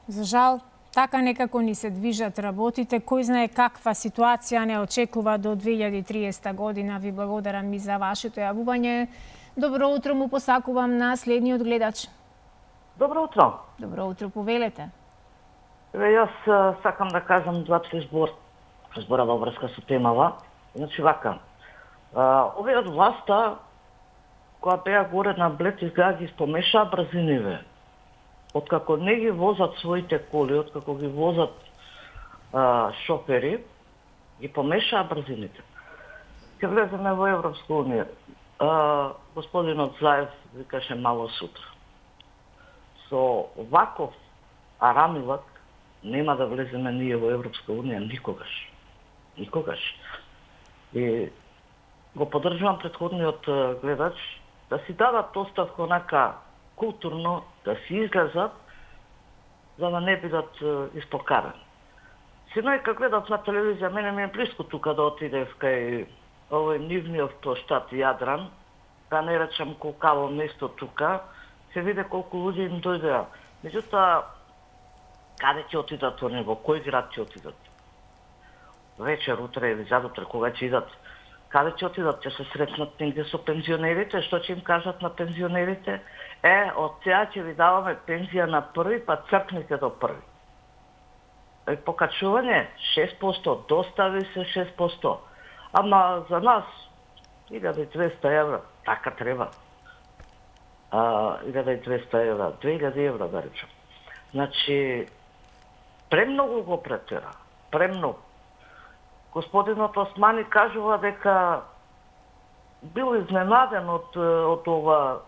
За жал, така некако ни се движат работите. Кој знае каква ситуација не очекува до 2030 година. Ви благодарам и за вашето јавување. Добро утро му посакувам на следниот гледач. Добро утро. Добро утро, повелете. Јас сакам да кажам два-три збора во врска со темава. Значи вака, овие од власта, која беа горе на Блед, изгледа ги спомешаа брзиниве. Откако не ги возат своите коли, откако ги возат шофери, ги помешаа брзините. Ке влеземе во Европска унија. Господинот Заев викаше мало сутра. Со ваков арамилак нема да влеземе ние во Европска унија никогаш. Никогаш. И го поддржувам претходниот гледач да си дадат оставка онака културно, да си излезат, за да не бидат испокарани. Синој кога гледав на телевизија, мене ми е близко тука да отидев кај овој нивниот площад Јадран, да не речам колкаво место тука, се виде колку луѓе им дојдеа. Меѓутоа, каде ќе отидат они, во кој град ќе отидат? Вечер, утре или задутре, кога ќе идат? Каде ќе отидат? Ќе се сретнат негде со пензионерите? Што ќе им кажат на пензионерите? Од сега ќе ви даваме пензија на први, па цркнете до први. покачување 6%, достави се 6%. Ама за нас 1200 евра, така треба. 1200 евра, 2000 евра да речем. Значи, премногу го претера, премногу. Господинот Османи кажува дека бил изненаден од ова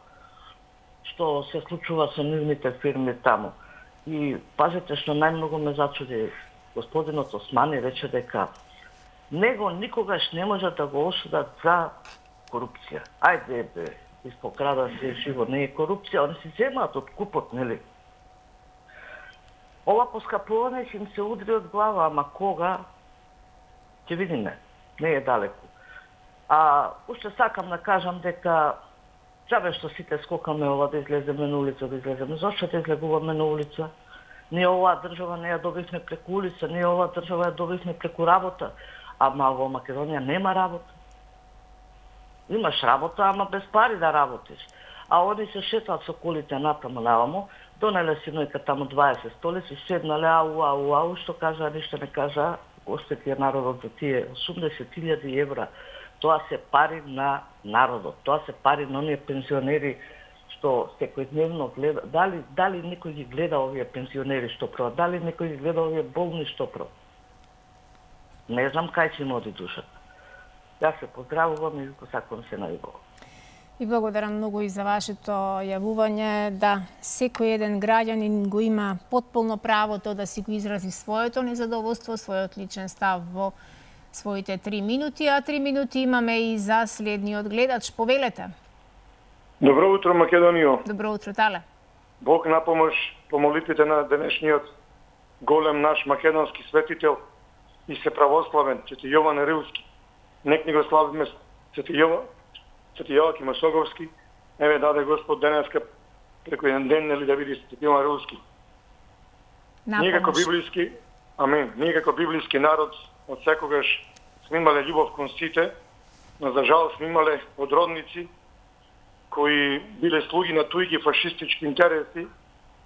што се случува со нивните фирми таму. И пазете што најмногу ме зачуди, господинот Османи рече дека него никогаш не може да го осудат за корупција. Ајде, испокрада се живо, не е корупција, они си земаат од купот, нели? Ова поскапување ќе им се удри од глава, ама кога? Ќе видиме, не е далеку. Уште сакам да кажам дека џабе што сите скокаме ова да излеземе на улица, да излеземе. Зошто да излегуваме на улица? Ние оваа држава не ја добивме преку улица, ние оваа држава ја добивме преку работа. Ама во Македонија нема работа. Имаш работа, ама без пари да работиш. А они се шетаат со колите натаму наваму, донеле синојка таму 20 столици, седнале ау, што кажа, ништо не кажа, оштети е народот за тие 80.000 евра. Тоа се пари на народот, тоа се пари на оние пензионери што секојдневно гледа. Дали некој ги гледа овие пензионери што прават? Дали некој ги гледа овие болни што прават? Не знам кај ќе им оди душата. Јас се поздравувам и го сакам се најубаво. И благодарам многу и за вашето јавување. Да, секој еден граѓанин го има потполно правото да си го изрази своето незадоволство, својот личен став во своите 3 минути, а 3 минути имаме и за следниот гледач. Повелете. Добро утро, Македонијо. Добро утро, Тале. Бог на помош по молитвите на денешниот голем наш македонски светител и се православен, Свети Јован Рилски. Нек ни го славиме Свети Јоаким Осоговски. Еве даде Господ денеска преку еден ден нели да види Свети Јован Рилски. Ние како библиски, амин, ние како библиски народ од секогаш сме имале љубов кон сите, но за жал сме имале подродници кои биле слуги на туѓи фашистички интереси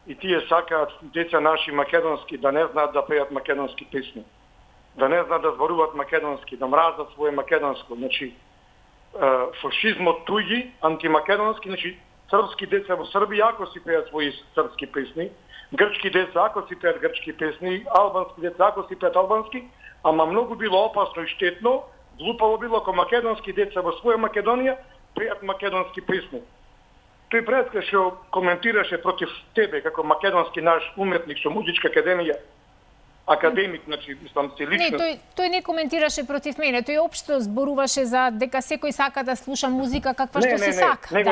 и тие сакаат деца наши македонски да не знаат да пеат македонски песни, да не знаат да зборуваат македонски, да мразат своје македонско. Значи, фашизмот туѓи, антимакедонски, значи, српски деца во Србија ако си пеат своји српски песни, грчки деца ако си пеат грчки песни, албански деца ако си пеат албански, ама многу било опасно и штетно, глупаво било ако македонски деца во своја Македонија пеат македонски песни. Тој предска што коментираше против тебе како македонски наш уметник со музичка академија, академик, значи, мислам се лично. Не, тој не коментираше против мене, тој општо зборуваше за дека секој сака да слуша музика каква што се сака. Не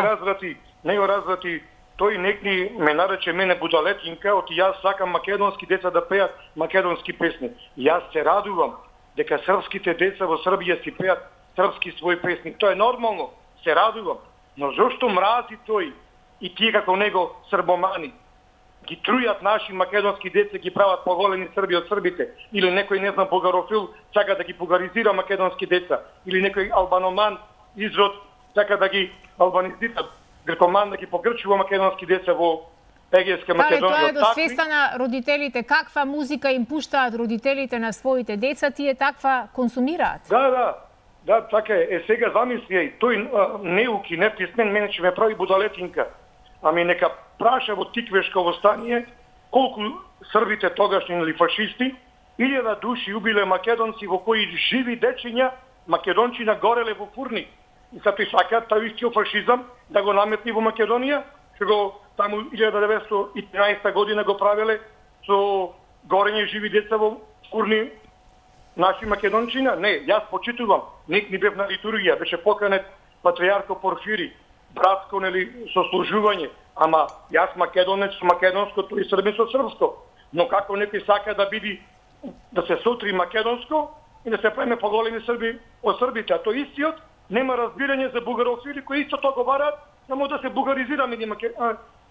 го разврати. Тој некни ме нарече мене будалетинка, оти јас сакам македонски деца да пеат македонски песни. Јас се радувам дека српските деца во Србија си пеат српски своји песни. Тоа е нормално, се радувам. Но зошто мрази тој и тие како него србомани ги трујат наши македонски деца, ги прават поголеми Срби од србите, или некој, не знам, бугарофил сака да ги бугаризира македонски деца, или некој албаноман изрод сака да ги албанизира, грекоман да ги погрчува македонски деца во Егејска Македонија. Тоа е до свеста на родителите, каква музика им пуштаат родителите на своите деца, тие таква консумираат. Да, така е. Сега замисли, тој неуки, неписмен, мене ќе ме прави будалетинка. Ами нека праша во Тиквешко востание колку србите тогашни или фашисти 1000 души убиле македонци во кои живи дечиња македончина гореле во фурни. И са сакаат тај истиот фашизам да го наметни во Македонија, што го таму 1913 година го правеле со горење живи деца во фурни наши македончина. Не, јас почитувам. Ник ни бев на литургија, беше поканет патријарко Порфири, братско нели сослужување, ама јас македонец со македонско, тој србин со српско. Но како некој сака да биде да се сотри македонско и да се преме поголеми срби од србите, а тој истиот нема разбирање за бугарофили кои исто тоа говорат, само да се бугаризираме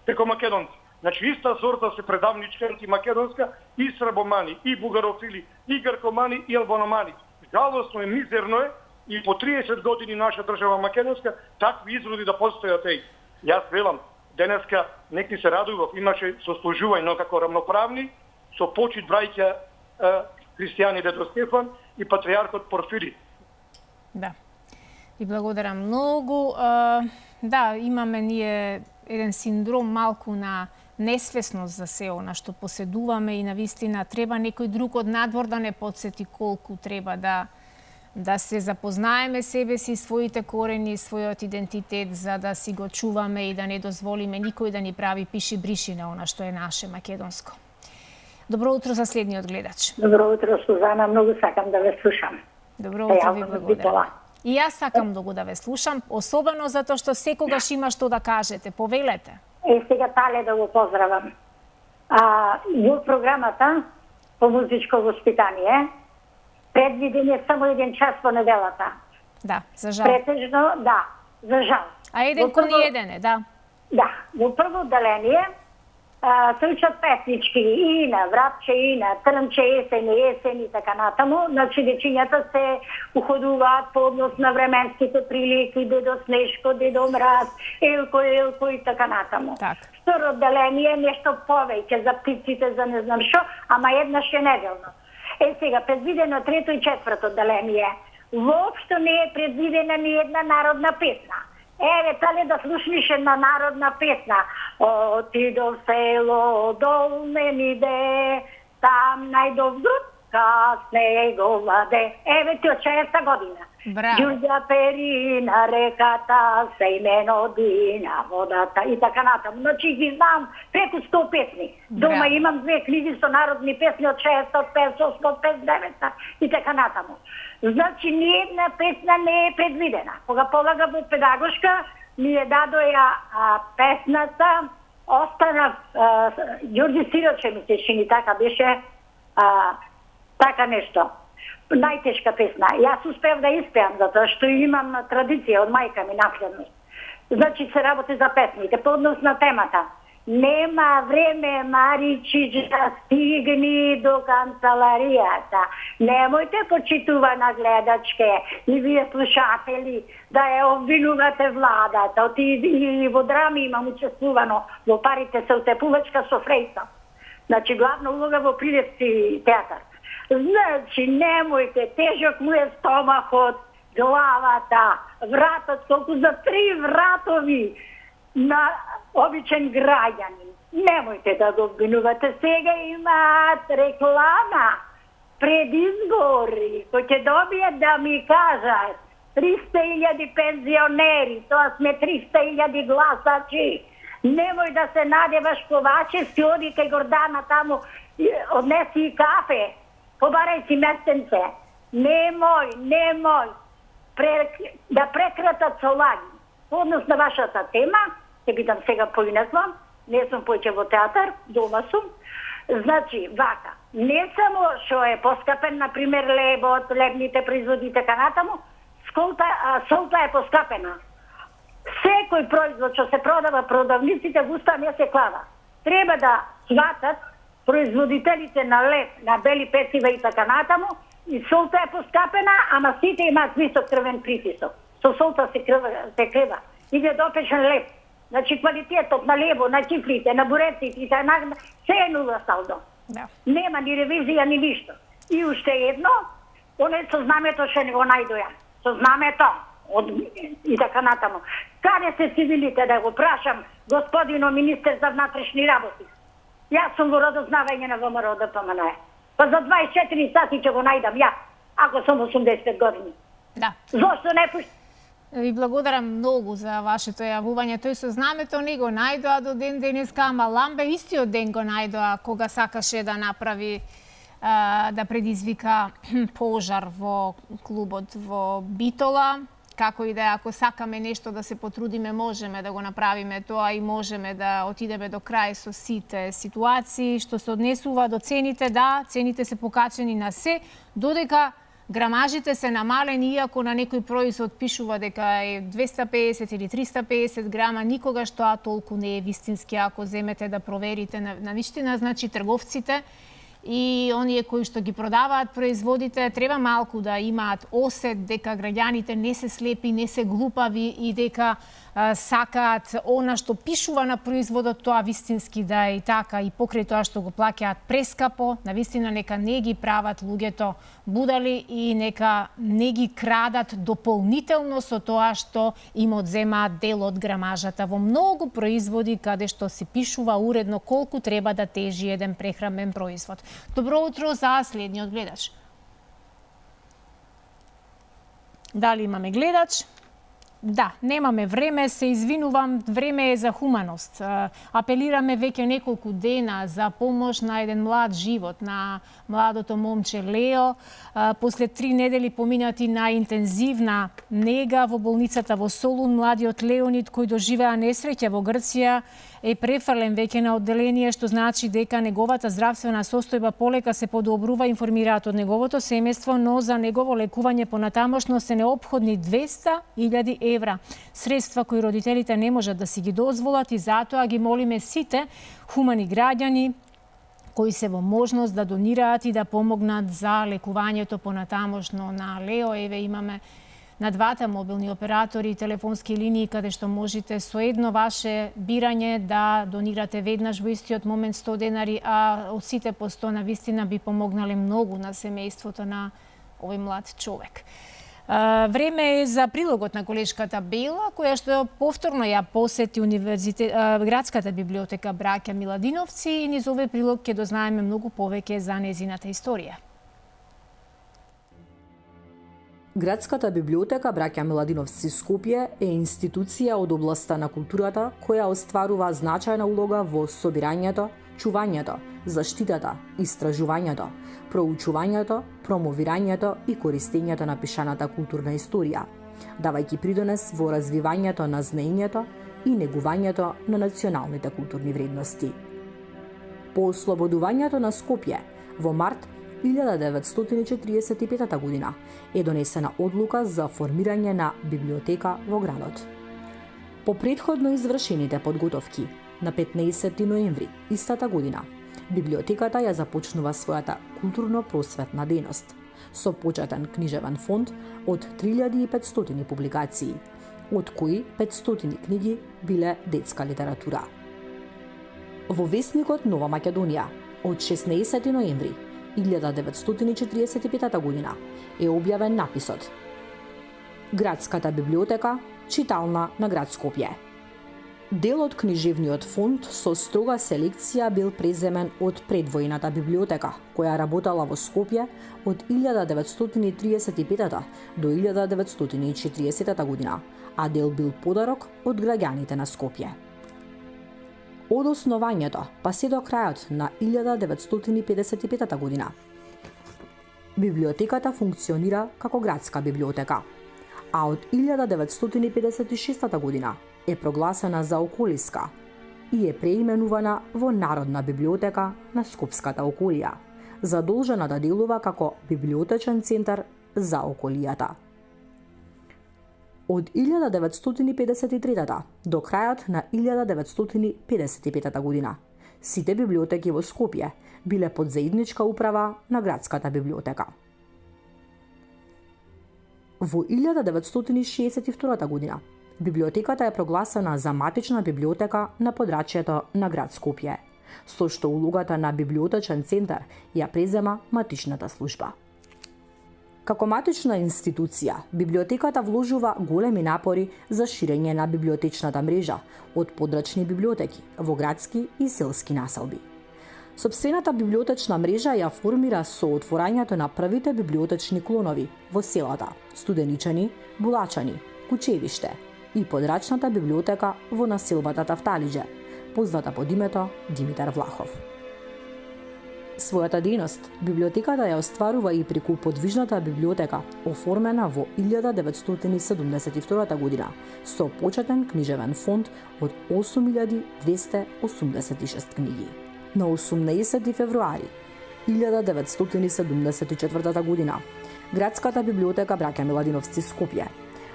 преко македонци. Значи иста сорта се предавничка антимакедонска и србомани, и бугарофили, и гркомани, и албаномани. Жалосно е, мизерно е и по 30 години наша држава македонска такви изроди да постојат. Јас велам, денеска некни се радував, имаше сослужување, но како рамноправни, со почит браќа христијани Дедо Стефан и патриархот Порфири. Да. И благодарам многу. Да, имаме ние еден синдром малку на несвесност за се она што поседуваме и навистина треба некој друг од надвор да не подсети колку треба да се запознаеме себе си, своите корени, својот идентитет, за да си го чуваме и да не дозволиме никој да ни прави пиши-бриши на она што е наше македонско. Добро утро за следниот гледач. Добро утро, Сузана, многу сакам да ве слушам. Добро утро, ви благодарам. И јас сакам многу да ве слушам, особено затоа што секогаш има што да кажете. Повелете. Сега Тале да го поздравам. Во програмата по музичко воспитание предвиден е само 1 час по неделата. Да, за жал. Претежно, да, за жал. А еден кон еден е, да. Да, во прво отделение се учат песнички и на Врапче, и на Трнче, есен и така натаму. Значи, дечињата се уходуваат по однос на временските прилики, Дедо Снешко, Дедо Мраз, Елко и така натаму. Второ отделение нешто повеќе за птиците, за не знам шо, ама еднаш е неделно. Сега, предвидено трето и четврто отделение. Воопшто не е предвидена ни една народна песна. Еве, тале да слушниш една народна песна. Отидов село долнен иде, там најдов грудка снегова де. Еве ти од 60 година. Ѓурѓа Перина, реката, се имено Дина, водата и така натаму. Значи ги знам преку 100 песни. Дома имам 2 книги со народни песни од 600, 500, 59 и така натаму. Значи, ниедна песна не е предвидена. Кога полага во педагошка, ми е дадоја песната, останав, Ѓурѓи Сироче ми се чини, така беше, така нешто. Најтешка песна. Јас успеав да испеам, затоа што имам традиција од мајка ми наследност. Значи, се работи за песните, по однос на темата. Нема време, Маричич, да стигни до канцеларијата. Немојте, почитувана гледачке и вие слушатели, да ја обвинувате владата. И во драми имам учествувано, во парите се утепувачка со Фрејса. Значи, главна улога во Прилевски театар. Значи, немојте, тежок му е стомахот, главата, вратот, колку за 3 вратови на обичен граѓанин. Немојте да го обвинувате. Сега имаат реклама пред избори, кој ќе добијат да ми кажат 300.000 пензионери, тоа сме 300.000 гласачи. Немој да се надеваш Ковачевски, оди кај Гордана таму, однеси и кафе, побарај си местенце. Немој да прекратат со лаги. По однос на вашата тема, ќе бидам сега поинесла, не сум поќе во театар, дома сум. Значи, вака, не само што е поскапен, например, лебот, лебните производи и така натаму, солта е поскапена. Секој производ што се продава продавниците, густа не се клада. Треба да сватат производителите на леб, на бели пецива и така натаму, и солта е поскапена, ама сите имаат висок крвен притисок. Со солта се крива. Иде допечен леб. Значи, квалитетот на лебо, на чифлите, на буреците и така, се е нула салдо. Нема ни ревизија, ни ништо. И уште едно, оне со знамето што не го најдоја. Со знамето и така натаму. Каде се цивилите, да го прашам, господино министер за внатрешни работи? Јас сум во родознавање на ВМРО ДПМН. Па за 24 сати ќе го најдам ја, ако сум 80 години. Да. Зошто не пушти? Ви благодарам многу за вашето јавување. Тој со знамето не го најдоа до ден денеска, ама Ламбе истиот ден го најдоа кога сакаше да направи, да предизвика пожар во клубот во Битола. Како и да е, ако сакаме нешто да се потрудиме, можеме да го направиме тоа и можеме да отидеме до крај со сите ситуации. Што се однесува до цените, да, цените се покачени на се, додека грамажите се намалени, иако на некој производ пишува дека е 250 или 350 грама, никогаш тоа толку не е вистински, ако земете да проверите на вистина. Значи, трговците и оние кои што ги продаваат производите треба малку да имаат осет дека граѓаните не се слепи, не се глупави и дека сакаат она што пишува на производот, тоа вистински да е и така, и покрај тоа што го плаќаат прескапо, навистина нека не ги прават луѓето будали и нека не ги крадат дополнително со тоа што им одземаат дел од грамажата. Во многу производи каде што се пишува уредно колку треба да тежи еден прехранбен производ. Добро утро за следниот гледач. Дали имаме гледач? Да, немаме време, се извинувам, време е за хуманост. Апелираме веќе неколку дена за помош на еден млад живот, на младото момче Лео. После 3 недели поминати на интензивна нега во болницата во Солун, младиот Леонид, кој доживеа несреќа во Грција, е префрлен веќе на одделение, што значи дека неговата здравствена состојба полека се подобрува, информираат од неговото семејство, но за негово лекување понатамошно се неопходни 200.000 евра. Средства кои родителите не можат да си ги дозволат и затоа ги молиме сите хумани граѓани кои се во можност да донираат и да помогнат за лекувањето понатамошно на Лео. Еве имаме на двата мобилни оператори и телефонски линии каде што можете со едно ваше бирање да донирате веднаш во истиот момент 100 денари, а од сите по 100 на вистина би помогнале многу на семејството на овој млад човек. Време е за прилогот на колешката Бела, која што повторно ја посети градската библиотека Браќа Миладиновци и низ овој прилог ќе дознаеме многу повеќе за незината историја. Градската библиотека Браќа Миладиновци Скопје е институција од областа на културата која остварува значајна улога во собирањето, чувањето, заштитата, истражувањето, проучувањето, промовирањето и користењето на пишаната културна историја, давајќи придонес во развивањето на знаењето и негувањето на националните културни вредности. По ослободувањето на Скопје во март 1945 година е донесена одлука за формирање на библиотека во градот. По претходно извршените подготовки, на 15 ноември истата година, библиотеката ја започнува својата културно-просветна дејност со почетен книжевен фонд од 3500 публикации, од кои 500 книги биле детска литература. Во весникот Нова Македонија од 16 ноември 1945 година е објавен написот Градската библиотека, читална на град Скопје. Дел од книжевниот фонд со строга селекција бил преземен од предвојната библиотека, која работела во Скопје од 1935 до 1940 година, а дел бил подарок од граѓаните на Скопје. Од основањето па се до крајот на 1955 година, библиотеката функционира како градска библиотека, а од 1956 година е прогласена за околиска и е преименувана во Народна библиотека на Скопската околија, задолжена да делува како библиотечен центар за околијата. Од 1953 до крајот на 1955 година, сите библиотеки во Скопје биле под заедничка управа на градската библиотека. Во 1962 година, библиотеката е прогласена за матична библиотека на подрачјето на град Скопје, со што улогата на библиотечен центар ја презема матичната служба. Како матична институција, библиотеката вложува големи напори за ширење на библиотечната мрежа од подрачни библиотеки во градски и селски населби. Сопствената библиотечна мрежа ја формира со отворањето на првите библиотечни клонови во селата Студеничани, Булачани, Кучевиште и подрачната библиотека во населбата Тафталиџе, позната под името Димитар Влахов. Својата дејност библиотеката ја остварува и преку подвижната библиотека, оформена во 1972 година, со почетен книжевен фонд од 8286 книги. На 18 февруари 1974 година, Градската библиотека Браќа Миладиновци Скопје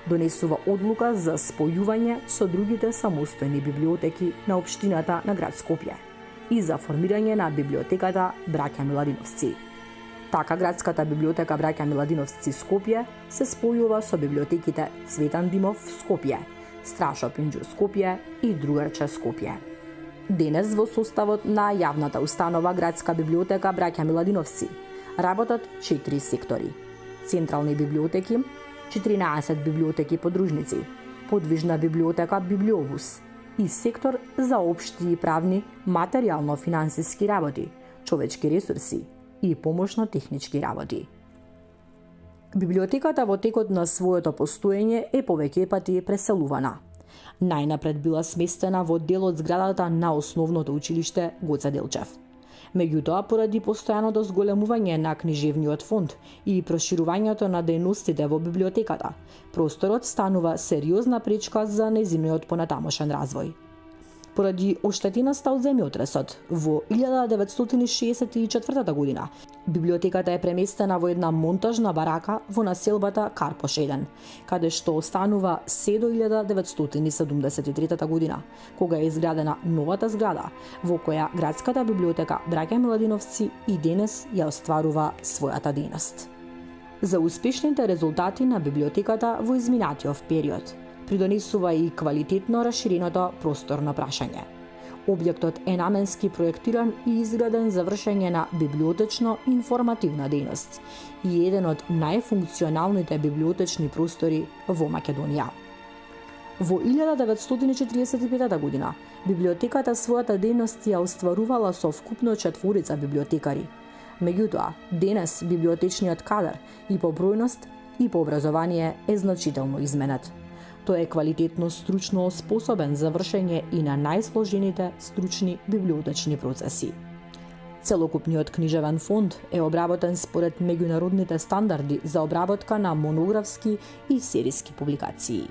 донесува одлука за спојување со другите самостојни библиотеки на општината на град Скопје и за формирање на библиотеката Браќа Миладиновци. Така Градската библиотека Браќа Миладиновци Скопје се спојува со библиотеките Цветан Димов Скопје, Страшо Пинџур Скопје и Другарче Скопје. Денес во составот на јавната установа Градска библиотека Браќа Миладиновци работат 4 сектори: централни библиотеки, 14 библиотеки подружници, подвижна библиотека Библиобус и сектор за општи и правни материјално-финансиски работи, човечки ресурси и помошно-технички работи. Библиотеката во текот на своето постоење е повеќе пати преселувана. Најнапред била сместена во дел од зградата на основното училиште Гоце Делчев. Меѓутоа, поради постојаното зголемување на книжевниот фонд и проширувањето на дејностите во библиотеката, просторот станува сериозна пречка за нејзиниот понатамошен развој. Поради оштетеноста од земјотресот во 1964 година, библиотеката е преместена во една монтажна барака во населбата Карпош 1, каде што останува се до 1973 година, кога е изградена новата зграда, во која Градската библиотека Браќа Миладиновци и денес ја остварува својата дејност. За успешните резултати на библиотеката во изминатиот период придонесува и квалитетно расширеното просторно прашање. Објектот е наменски проектиран и изграден за вршење на библиотечно-информативна дејност и еден од најфункционалните библиотечни простори во Македонија. Во 1945 година библиотеката својата дејност ја остварувала со вкупно 4 библиотекари. Меѓутоа, денес библиотечниот кадар и по бројност и по образование е значително изменет. Тој е квалитетно стручно способен за вршење и на најсложените стручни библиотечни процеси. Целокупниот книжевен фонд е обработен според меѓународните стандарди за обработка на монографски и сериски публикации.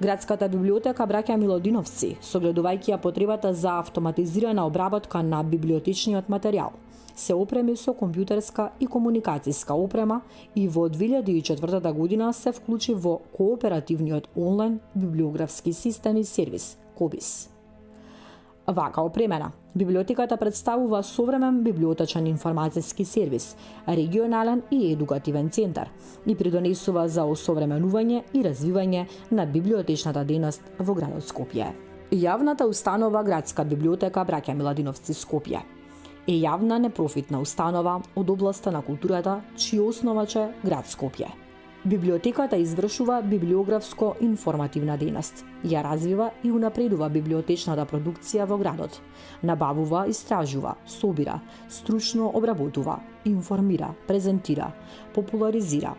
Градската библиотека Браќа Миладиновци, согледувајќи ја потребата за автоматизирана обработка на библиотечниот материјал, се опреми со компјутерска и комуникацијска опрема и во 2004 година се вклучи во кооперативниот онлайн библиографски систем и сервис КОБИС. Вака опремена, библиотеката представува современ библиотечен информацијски сервис, регионален и едукативен центар и придонесува за осовременување и развивање на библиотечната дејност во градот Скопје. Јавната установа Градска библиотека Браќа Миладиновци Скопје е јавна непрофитна установа од областа на културата, чиј основач е град Скопје. Библиотеката извршува библиографско-информативна дејност, ја развива и унапредува библиотечната продукција во градот, набавува, истражува, собира, стручно обработува, информира, презентира, популаризира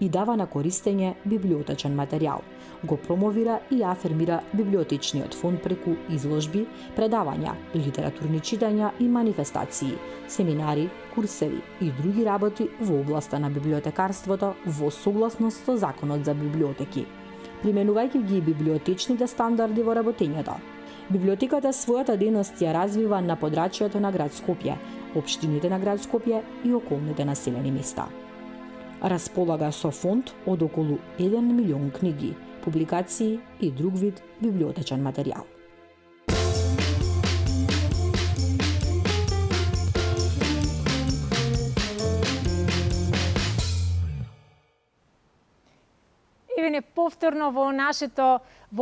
и дава на користење библиотечен материјал, го промовира и афирмира библиотечниот фонд преку изложби, предавања, литературни читања и манифестации, семинари, курсеви и други работи во областа на библиотекарството во согласност со Законот за библиотеки, применувајќи ги библиотечните стандарди во работењето. Библиотеката својата дејност ја развива на подрачјето на град Скопје, општините на град Скопје и околните населени места. Располага со фонд од околу 1 милион книги, публикации и друг вид библиотечен материјал. Еве повторно во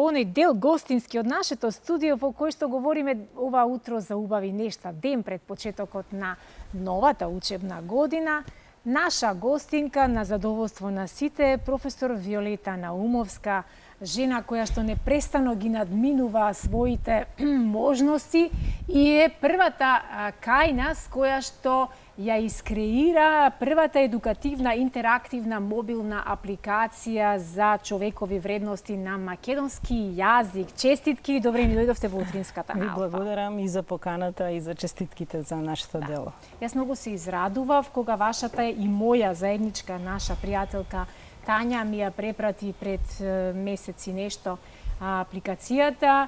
оној дел гостински од нашето студио во кој што говориме ова утро за убави нешта, ден пред почетокот на новата учебна година. Наша гостинка на задоволство на сите е професор Виолета Наумовска, жена која што непрестано ги надминува своите можности и е првата кај нас која што ја искреира првата едукативна интерактивна мобилна апликација за човекови вредности на македонски јазик. Честитки и добре ни дојдовте во утринската Алфа. Ви благодарам и за поканата и за честитките за нашето дело. Јас многу се израдував кога вашата и моја заедничка наша пријателка Тања ми ја препрати пред месеци нешто апликацијата.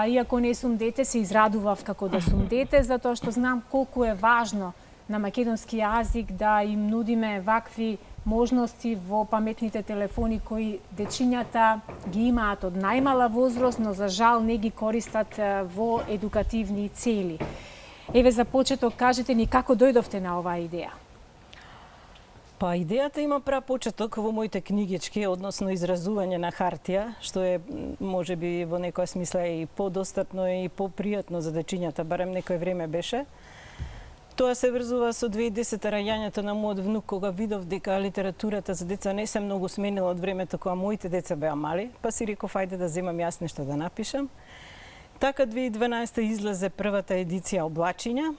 Иако не сум дете, се израдував како да сум дете, затоа што знам колку е важно на македонски јазик да им нудиме вакви можности во паметните телефони кои дечињата ги имаат од најмала возраст, но за жал не ги користат во едукативни цели. Еве за почеток кажете ни како дојдовте на оваа идеја? Па идејата има прапочеток во моите книгички, односно изразување на хартија, што е можеби во некоја смисла и подостапно и попријатно за дечињата, барем некој време беше. Тоа се врзува со 2010 раѓањето на мојот внук, кога видов дека литературата за деца не се многу сменила од времето кога моите деца беа мали, па си реков ајде да земам јас нешто да напишам. Така 2012 излезе првата едиција Облачиња,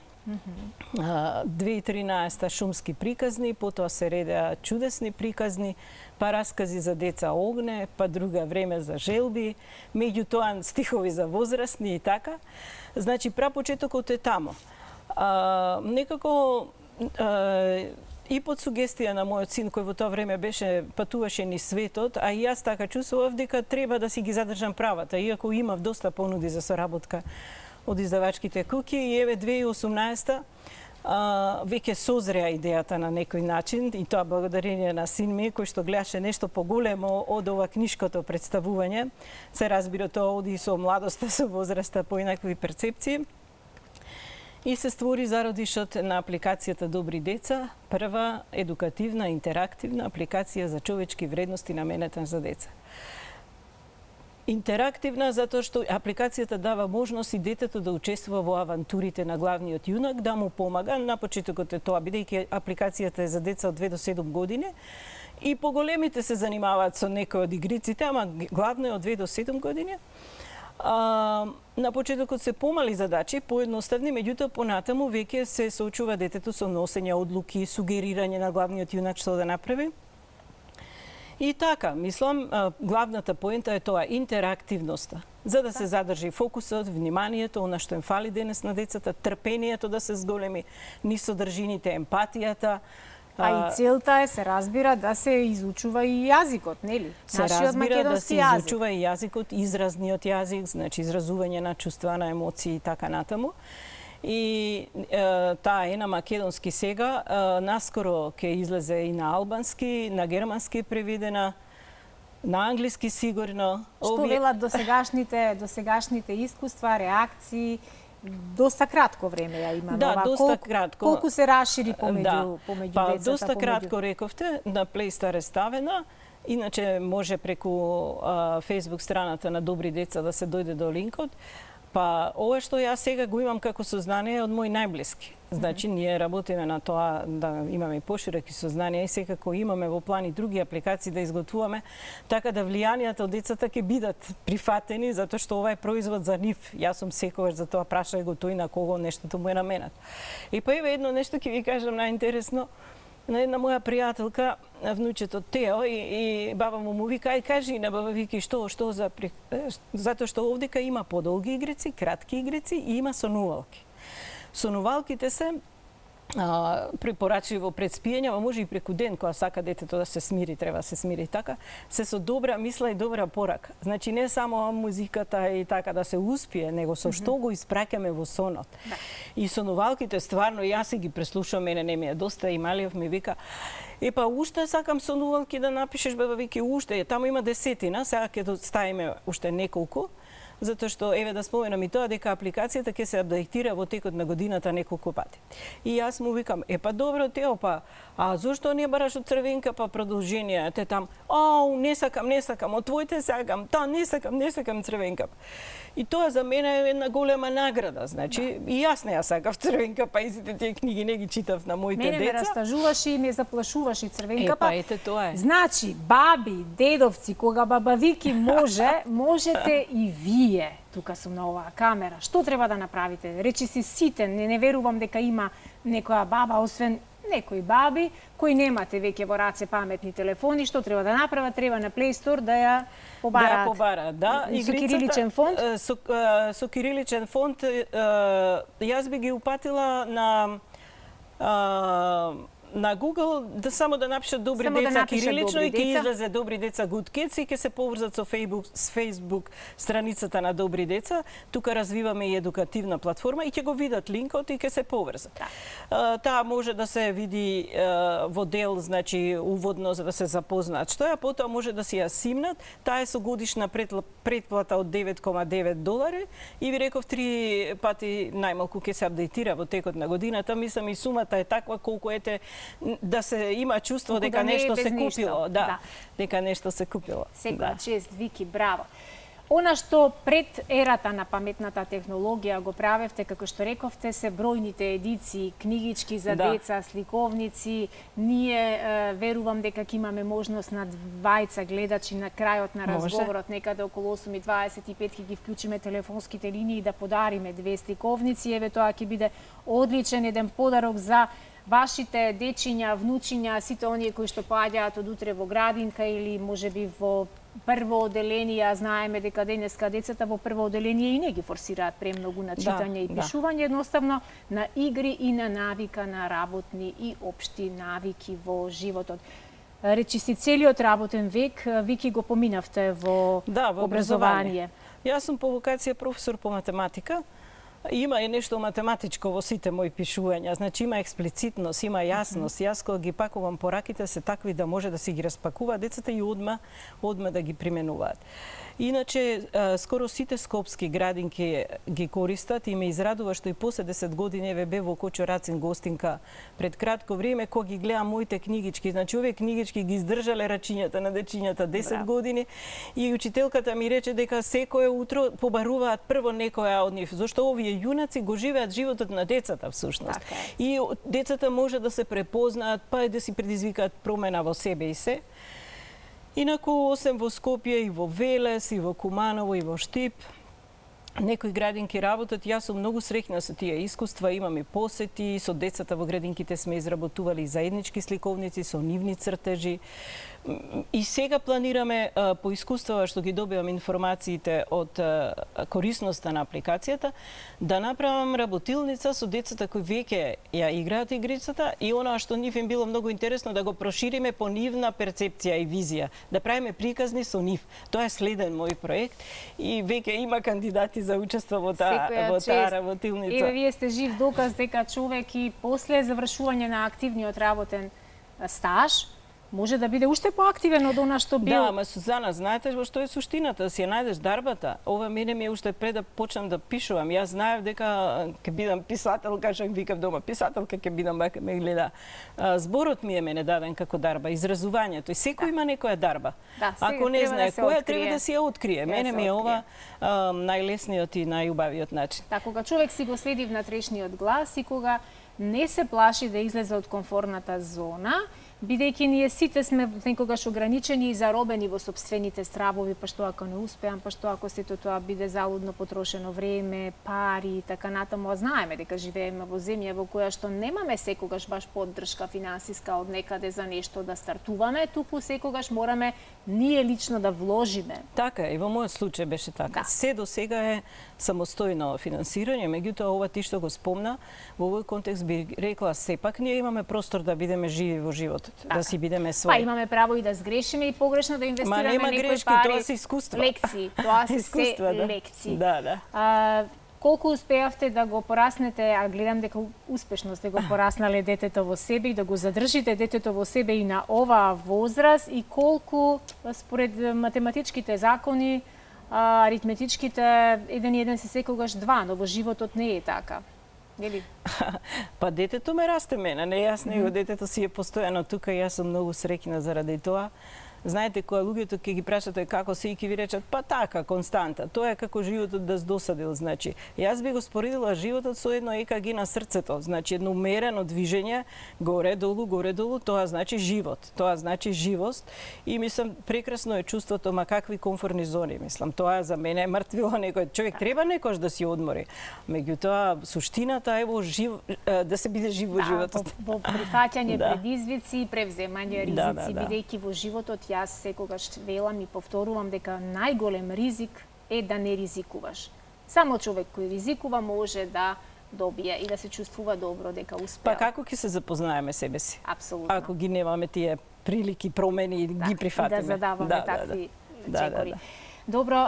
2013 Шумски приказни, потоа се редеа Чудесни приказни, па Раскази за деца Огне, па друга Време за желби, меѓутоа стихови за возрастни и така. Значи прапочетокот е тамо. Некако и под сугестија на мојот син, кој во тоа време патуваше низ светот, а и јас така чувствував дека треба да си ги задржам правата, иако имав доста понуди за соработка од издавачките куќи, и еве 2018 веќе созреа идејата на некој начин, и тоа благодарение на син ми, кој што гледаше нешто поголемо од ова книшкото представување. Се разбира, тоа оди со младоста, со возраста, поинакви перцепции. И се створи зародишот на апликацијата Добри деца, прва едукативна, интерактивна апликација за човечки вредности наменета за деца. Интерактивна затоа што апликацијата дава можност и детето да учествува во авантурите на главниот јунак, да му помага. На почетокот е тоа, бидејќи апликацијата е за деца од 2 до 7 години, и поголемите се занимаваат со некои од игриците, ама главно е од 2 до 7 години. На почетокот се помали задачи, поедноставни, меѓутоа понатаму веќе се соочува детето со носење одлуки, сугерирање на главниот јунак што да направи. И така, мислам, главната поента е тоа, интерактивноста. За да се задржи фокусот, вниманието, она што им фали денес на децата, трпението да се зголеми, низ содржините, емпатијата. А и целта е, се разбира, да се изучува и јазикот, нели? Се разбира да се изучува и јазикот, изразниот јазик, значи изразување на чувства, на емоции и така натаму. И таа е на македонски сега, наскоро ќе излезе и на албански, на германски преведена, на англиски сигурно. Што велат досегашните искуства, реакции? Доста кратко време ја има. Да, доста кратко. Колку се расшири помеѓу децата? Доста кратко рековте, на Play Store е ставена. Иначе може преку Facebook страната на Добри деца да се дојде до линкот. Па ова што јас сега го имам како сознание од мои најблиски. Значи ние работиме на тоа да имаме пошироки сознанија и секако имаме во план и други апликации да изготвуваме, така да влијанието од децата ќе бидат прифатени, затоа што ова е производ за нив. Јас сум секогаш за тоа прашај го тој на кого нештото му е наменат. И па еве едно нешто ќе ви кажам најинтересно. На една моја пријателка, внучето Тео, и баба му вика, ај кажи на баба Вики што затоа што овдека има подолги игрици, кратки игрици и има сонувалки. Сонувалките се препорачливо пред спиење, а може и преку ден, кога сака детето да се смири, треба да се смири така, се со добра мисла и добра порака. Значи не само музиката и така да се успие, него со што го испраќаме во сонот. И сонувалките стварно јас ги преслушувам, мене не ми е доста, и Малиев ми вика, епа уште сакам сонувалки да напишеш, баба Вики, уште, таму има 10, сега ќе ставиме уште неколку. Затоа што, еве да споменам и тоа, дека апликацијата ќе се апдейтира во текот на годината неколку пати. И јас му викам, епа добро Тео, па, а зошто не бараш од Црвенка па продолжение? Те там, не сакам, од твоите сакам, не сакам Црвенка. И тоа за мене е една голема награда, значи, и јас не ја сакав Црвенка, па и сите тие книги не ги читав на моите деца. Мене ме растажуваше и ме заплашуваше Црвенка, па ете тоа е. Значи, баби, дедовци, кога баба Вики можете и вие. Тука сум на оваа камера. Што треба да направите? Речи си сите, не верувам дека има некоја баба, освен некои баби, кои немате веќе во раце паметни телефони, што треба да направат? Треба на Play Store да ја побараат. Да ја побараат, да. Со кириличен фонт? Со кириличен фонт, јас би ги упатила на Google, да само да напишат Добри деца кирилично и ќе излезе Добри деца Good Kids и ќе се поврзат со Facebook страницата на Добри деца. Тука развиваме и едукативна платформа и ќе го видат линкот и ќе се поврзат. Таа може да се види во дел, значи уводно за да се запознаат што е, потоа може да си ја симнат. Таа е со годишна претплата од $9.9 и ви реков 3 пати најмалку ќе се апдейтира во текот на годината. Мислам и сумата е таква колку ете да се има чувство дека нешто се купило, дека нешто се купило. Секоја чест, Вики, браво. Она што пред ерата на паметната технологија го правевте, како што рековте, се бројните едиции, книгички за деца, сликовници. Ние верувам дека ќе имаме можност на двајца гледачи на крајот на разговорот, некаде околу 8:25 ќе ги вклучиме телефонските линии да подариме 2 сликовници. Еве тоа ќе биде одличен еден подарок за вашите дечиња, внучиња, сите оние кои што поаѓаат од утре во градинка или можеби во прво оделение, а знаеме дека денеска децата во прво оделение и не ги форсираат премногу на читање и пишување, едноставно на игри и на навика на работни и општи навики во животот. Речи си, целиот работен век, Вики, го поминавте во образование. Јас сум по вокација професор по математика. Има и нешто математичко во сите мои пишувања, значи има експлицитност, има јасност. Јас кога ги пакувам пораките се такви да може да си ги распакуваат децата и одма да ги применуваат. Иначе, скоро сите скопски градинки ги користат и ме израдува што и после 10 години еве бе во Кочо Рацин гостинка пред кратко време кога ги гледам моите книгички. Значи овие книгички ги издржале рачињата на дечињата 10 години и учителката ми рече дека секое утро побаруваат прво некоја од нив, зашто овие јунаци го живеат животот на децата всушност. И децата може да се препознаат, па и да си предизвикаат промена во себе и се. Инаку, осем во Скопје, и во Велес, и во Куманово, и во Штип, некои градинки работат. Јас сум многу среќна со тие искуства, имам и посети, со децата во градинките сме изработували заеднички сликовници, со нивни цртежи. И сега планираме по искуствава што ги добивам информациите од корисноста на апликацијата, да направам работилница со децата кои веќе ја играат игрицата и она што нив им било многу интересно да го прошириме по нивна перцепција и визија, да правиме приказни со нив. Тоа е следен мој проект и веќе има кандидати за учество во таа работилница. Еве, вие сте жив доказ дека човек и после завршување на активниот работен стаж може да биде уште поактивен од она што бил. Да, ама Сузана, знаете во што е суштината? Да си ја најдеш дарбата. Ова мене ми е уште пред да почнам да пишувам. Јас знаев дека ќе бидам писател, кажам, викав дома, писателка ќе бидам, бака ме гледа. Зборот ми е мене даден како дарба, изразувањето. И секој има некоја дарба. Ако не знае која, треба да си ја открие. Мене ми е ова најлесниот и најубавиот начин. Така, кога човек си го следи внатрешниот глас и кога не се плаши да излезе од комфорната зона, бидејќи ние сите сме некогаш ограничени и заробени во сопствените стравови, па што ако не успеам, па што ако сето тоа биде залудно потрошено време, пари и така натаму, а знаеме дека живееме во земја во која што немаме секогаш баш поддршка финансиска од некаде за нешто да стартуваме, туку секогаш мораме ние лично да вложиме. Така е, и во мојот случај беше така. Се до сега е самостојно финансирање, меѓутоа ова ти што го спомна, во овој контекст би рекла сепак ние имаме простор да бидеме живи во животот, да си бидеме своји. Па имаме право и да сгрешиме и погрешно да инвестираме некои пари. Тоа се искуство. Лекции, тоа се се лекции. Да. Колку успеавте да го пораснете, а гледам дека успешно сте го пораснале детето во себе и да го задржите детето во себе и на оваа возраст и колку според математичките закони, аритметичките, еден и еден се секогаш два, но во животот не е така. Нели? Па детето ме расте мене, не јас него, детето си е постојано тука и јас сум многу среќна заради тоа. Знаете, кога луѓето ќе ги прашате како се и ќе ви речат, па така, константа. Тоа е како животот да здосадил, значи. Јас би го споредила животот со едно ЕКГ на срцето, значи едно умерено движење, горе-долу, тоа значи живот, тоа значи живост. И мислам, прекрасно е чувството, ма какви комфорни зони, мислам. Тоа за мене е мртвило некој. Човек треба некош да си одмори. Меѓутоа, суштината е во да се биде жив во животот. Во прифаќање предизвици и превземање ризици, бидејќи во животот јас секогаш велам и повторувам дека најголем ризик е да не ризикуваш. Само човек кој ризикува може да добие и да се чувствува добро дека успеа. Па како ќе се запознаеме себе си? Апсолутно. Ако ги немаме тие прилики, промени и ги прифатиме. Да задаваме такви чекори. Добро,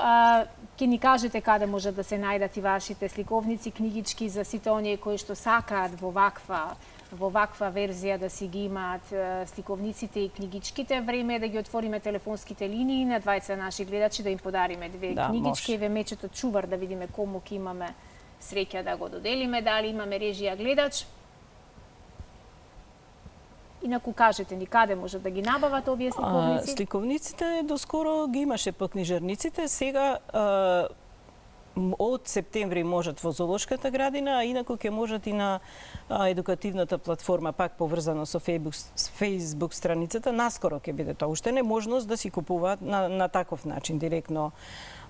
ќе ни кажете каде може да се најдат и вашите сликовници, книгички за сите оние кои што сакаат во ваква верзија да си ги имаат сликовниците и книгичките. Време е да ги отвориме телефонските линии на двајца наши гледачи да им подариме две книгички. Еве мечето чувар да видиме кому ќе имаме среќа да го доделиме. Дали имаме режија гледач? Инаку кажете ни каде можат да ги набават овие сликовници? Сликовниците доскоро ги имаше по книжарниците, сега од септември можат во Зоолошката градина, а инаку ќе можат и на едукативната платформа, пак поврзано со Facebook страницата. Наскоро ќе биде тоа. Уште не можност да си купуваат на таков начин, директно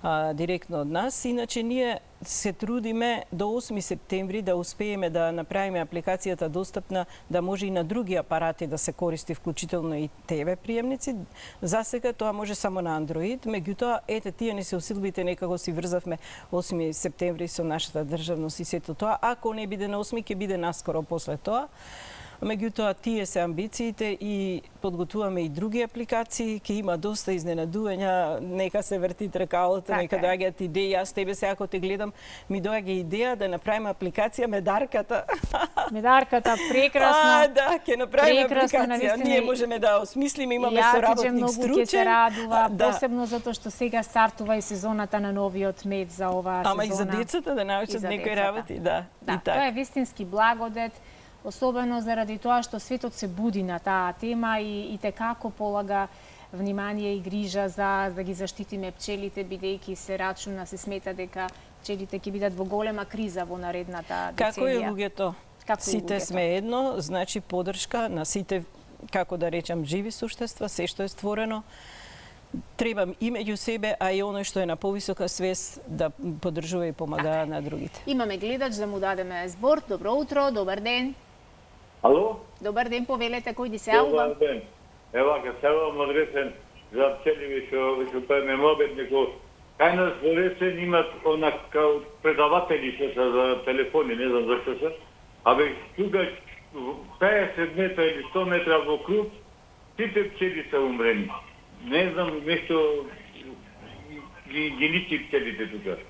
од нас. Иначе ние се трудиме до 8 септември да успееме да направиме апликацијата достапна, да може и на други апарати да се користи, вклучително и ТВ приемници. За сега тоа може само на Android, меѓутоа, ете, тие не се усилбите, некако си врзавме 8 септември со нашата државност и сето тоа. Ако не биде на 8, ќе биде наскоро после тоа. Меѓутоа, тие се амбициите и подготуваме и други апликации. Ке има доста изненадувања, нека се врти тркалото, нека доаѓаат идеи. Јас тебе сега ако те гледам, ми доаѓа идеја да направиме апликација Медарката. Медарката, прекрасна. Да, ќе направиме апликација. Ние можеме да осмислиме, имаме соработник стручен. Многу ќе се радува, посебно затоа што сега стартува и сезоната на новиот мед за оваа сезона. Ама и за децата да научат некои работи, да. Тоа е вистински благодет. Особено заради тоа што светот се буди на таа тема и те како полага внимание и грижа за да ги заштитиме пчелите, бидејќи се рачуна, се смета дека пчелите ќе бидат во голема криза во наредната деценија. Како е луѓето? Сите сме едно, значи поддршка на сите, како да речам, живи суштества, се што е створено. Треба и меѓу себе, а и оној што е на повисока свест да поддржува и помага на другите. Имаме гледач да му дадеме збор. Добро утро, добар ден. Ало? Добар ден, повелете, кој ди се јавува? Добар ден. Ева, ка се јавам од Ресен за пчеливи што пеме мобет, неко кај нас во Ресен имат онак као предаватели што се за телефони, не знам зашто се. Абе, тука 50 метра или 100 метра во круг, сите пчели се умрени. Не знам, нешто ги личи пчелите тука.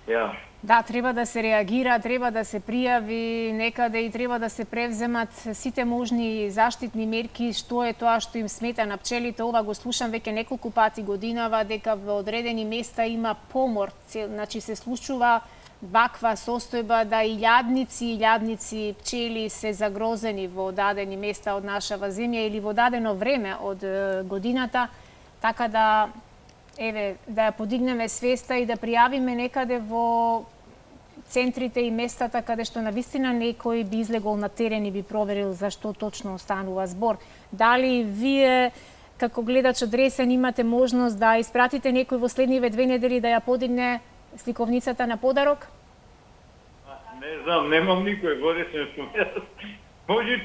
Ја. Да, треба да се реагира, треба да се пријави некаде и треба да се превземат сите можни заштитни мерки, што е тоа што им смета на пчелите. Ова го слушам веќе неколку пати годинава, дека во одредени места има помор. Значи се случува ваква состојба да илјадници пчели се загрозени во дадени места од нашава земја или во дадено време од годината, така да еве да ја подигнеме свеста и да пријавиме некаде во центрите и местата каде што навистина некој би излегол на терен и би проверил за што точно останува збор. Дали вие како гледач од Ресен имате можност да испратите некој во следниве 2 недели да ја подигне сликовницата на подарок? Не знам, немам никој во Ресен што може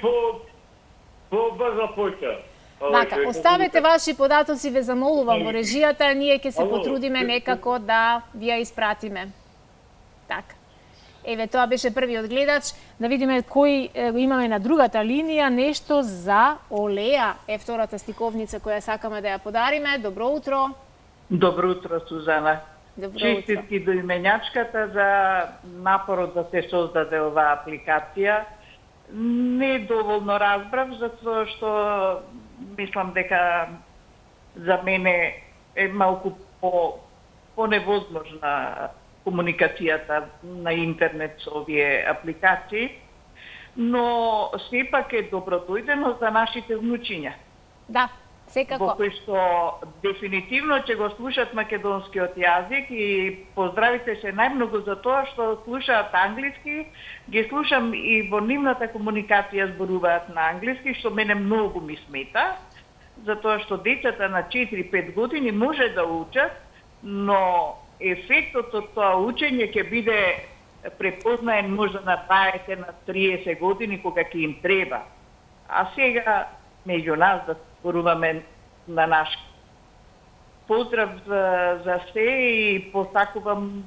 по брза почта. Така, оставете ваши податоци, ве замолувам во режијата, ние ќе се потрудиме некако да ви ја испратиме. Така. Еве, тоа беше првиот гледач. Да видиме кој имаме на другата линија, нешто за Олеја, е втората сликовница која сакаме да ја подариме. Добро утро. Добро утро, Сузана. Добро Честитки до именјачката за напорот да се создаде оваа апликација. Не доволно разбрав, затоа што мислам дека за мене е малку поневозможна комуникацијата на интернет со овие апликации, но сепак е добродојдено за нашите внучиња. Да, секако. Во кој што дефинитивно ќе го слушат македонскиот јазик и поздравите се најмногу за тоа што слушаат англиски, ги слушам и во нивната комуникација зборуваат на англиски, што мене многу ми смета, затоа што децата на 4-5 години може да учат, но ефектот од тоа учење ќе биде препознаен можда на 20, на 30 години кога ќе им треба. А сега меѓу нас да зборуваме на наш. Поздрав за се и посакувам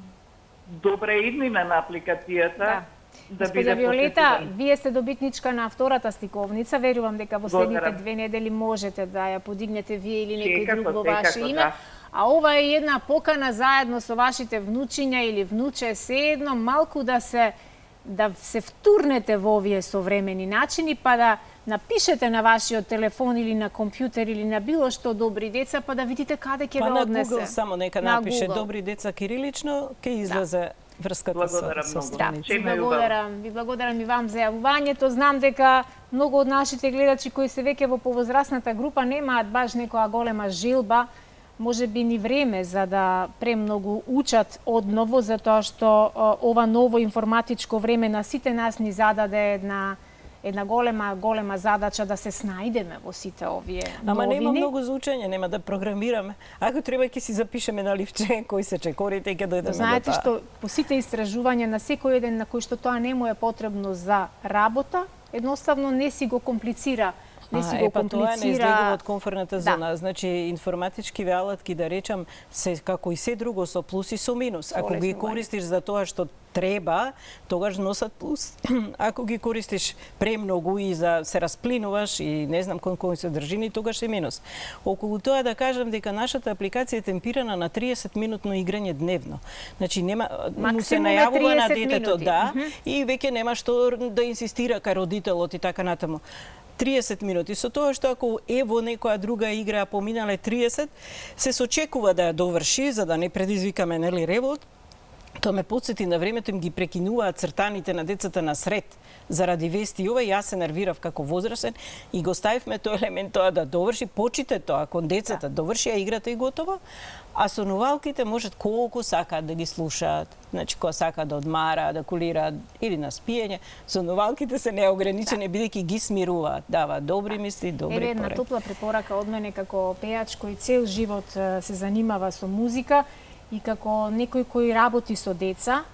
добра иднина на апликацијата. Да Господја Виолета, вие сте добитничка на втората сликовница. Верувам дека во следните 2 недели можете да ја подигнете вие или некој друг во ваше име. А ова е една покана заедно со вашите внучиња или внуче, sejedno малку да се втурнете во овие современи начини, па да напишете на вашиот телефон или на компјутер или на било што добри деца, па да видите каде ќе ве однесе. Па на Google само нека напише добри деца кирилично, ќе излезе врската со страници. Ви благодарам и вам за јавувањето. Знам дека многу од нашите гледачи кои се веќе во повозрасната група немаат баш некоја голема желба, може би ни време за да премногу учат одново, затоа што ова ново информатичко време на сите нас ни зададе една голема задача да се снајдеме во сите овие новини. Ама нема многу за учење, нема да програмираме. Ако треба ќе си запишеме на ливче кои се чекорите и ќе дојдеме до тоа. Знаете што по сите истражувања на секој еден на кој што тоа не му е потребно за работа, едноставно не си го комплицира. Тоа не излегува од комфортната зона. Значи, информатички алатки, да речам, се како и се друго, со плюс и со минус. Ако ги користиш за тоа што треба, тогаш носат плюс. Ако ги користиш премногу и за се расплинуваш и не знам кој содржини, тогаш е минус. Околу тоа да кажам дека нашата апликација е темпирана на 30-минутно играње дневно. Значи нема му се најавува на детето, и веќе нема што да инсистира кај родителот и така натаму. 30 минути. Со тоа што ако во некоја друга игра поминале 30, се сочекува да ја доврши, за да не предизвикаме револт. Тоа ме подсети на времето им ги прекинуваат цртаните на децата на сред заради вести. Ова јас се нервирав како возрасен и го ставивме тој елемент тоа да доврши. Почите тоа, кон децата доврши играта и готово. А со новалките можат колку сакаат да ги слушаат. Значи, кога сакаат да одмараат, да кулираат или на спиење. Со новалките се неограничени, бидејќи ги смируваат. Даваат добри мисли, добри пораки. Една топла препорака од мене како пејач кој цел живот се занимава со музика и како некој кој работи со деца,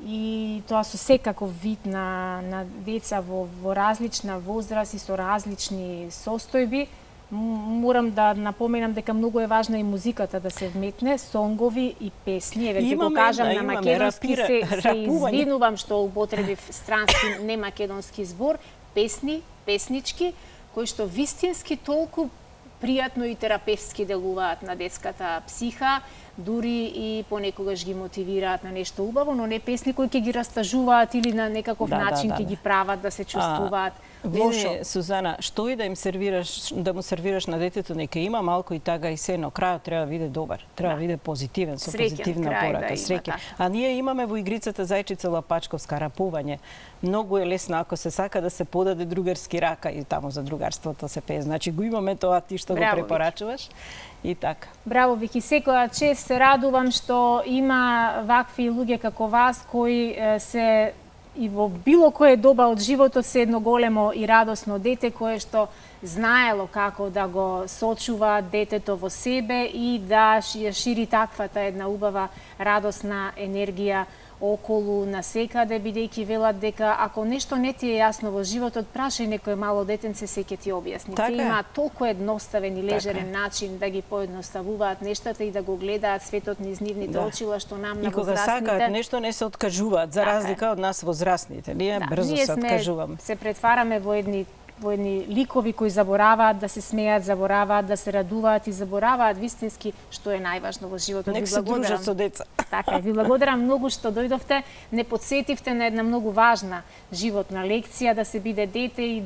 и тоа со секаков вид на деца во различна возраст и со различни состојби, морам да напоменам дека многу е важна и музиката да се вметне, сонгови и песни. Еве ќе го кажам на македонски, се извинувам што употребив странски немакедонски збор, песни, песнички, кои што вистински толку пријатно и терапевтски делуваат на детската психа, дури и понекогаш ги мотивираат на нешто убаво, но не песни кои ќе ги растажуваат или на некаков начин ќе ги прават да се чувствуваат лошо. Сузана, што и да им сервираш, да му сервираш на детето, нека има малку и тага и се, но крајот треба да биде добар, треба да биде позитивен, со позитивна порака, среќен. А ние имаме во игрицата Зајчица Лапачковска рапување. Многу е лесно ако се сака да се подаде другарски рака и таму за другарството се пее. Значи го имаме тоа, ти што го препорачуваш и така. Браво, Вики, секоја чест се радувам што има вакви луѓе како вас кои се и во било кое доба од животот се едно големо и радосно дете кое што знаело како да го сочува детето во себе и да ја шири таквата една убава радосна енергија околу насекаде, бидејќи велат дека ако нешто не ти е јасно во животот, прашај некој мало детенце, се ќе ти објасни. Те имаат толку едноставен и лежерен начин да ги поедноставуваат нештата и да го гледаат светот низ нивните очила, што нам на возрастните... И кога сакаат нешто не се откажуваат, за разлика од нас возрастните. Ние брзо се откажуваме. Се претвараме во едни ликови кои забораваат да се смеат, забораваат да се радуваат и забораваат вистински што е најважно во животот. Нек се дружат со деца. Така, ви благодарам многу што дојдовте, не подсетивте на една многу важна животна лекција, да се биде дете и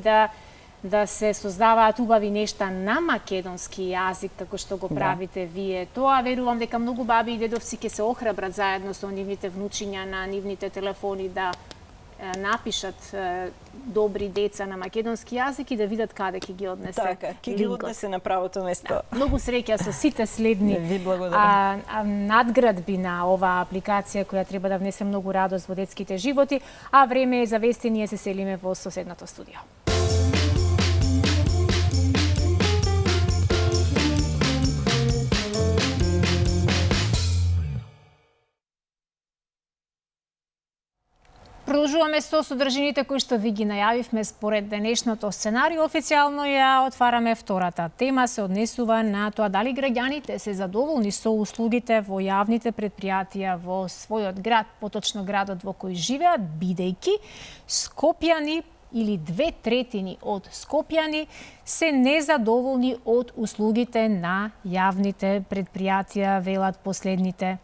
да се создаваат убави нешта на македонски јазик, како што го правите вие. Тоа верувам дека многу баби и дедовци ќе се охрабрат заедно со нивните внучиња на нивните телефони да напишат добри деца на македонски јазик и да видат каде ќе ги однесе. Така, ќе ги однесе на правото место. Многу среќа со сите следни надградби на оваа апликација која треба да внесе многу радост во детските животи, а време е за вести, ние се селиме во соседното студио. Продолжуваме со содржините кои што ви ги најавивме според денешното сценарио. Официјално ја отвараме втората тема, се однесува на тоа дали граѓаните се задоволни со услугите во јавните предпријатија во својот град, поточно градот во кој живеат, бидејќи скопјани или 2/3 од скопјани се незадоволни од услугите на јавните предпријатија, велат последните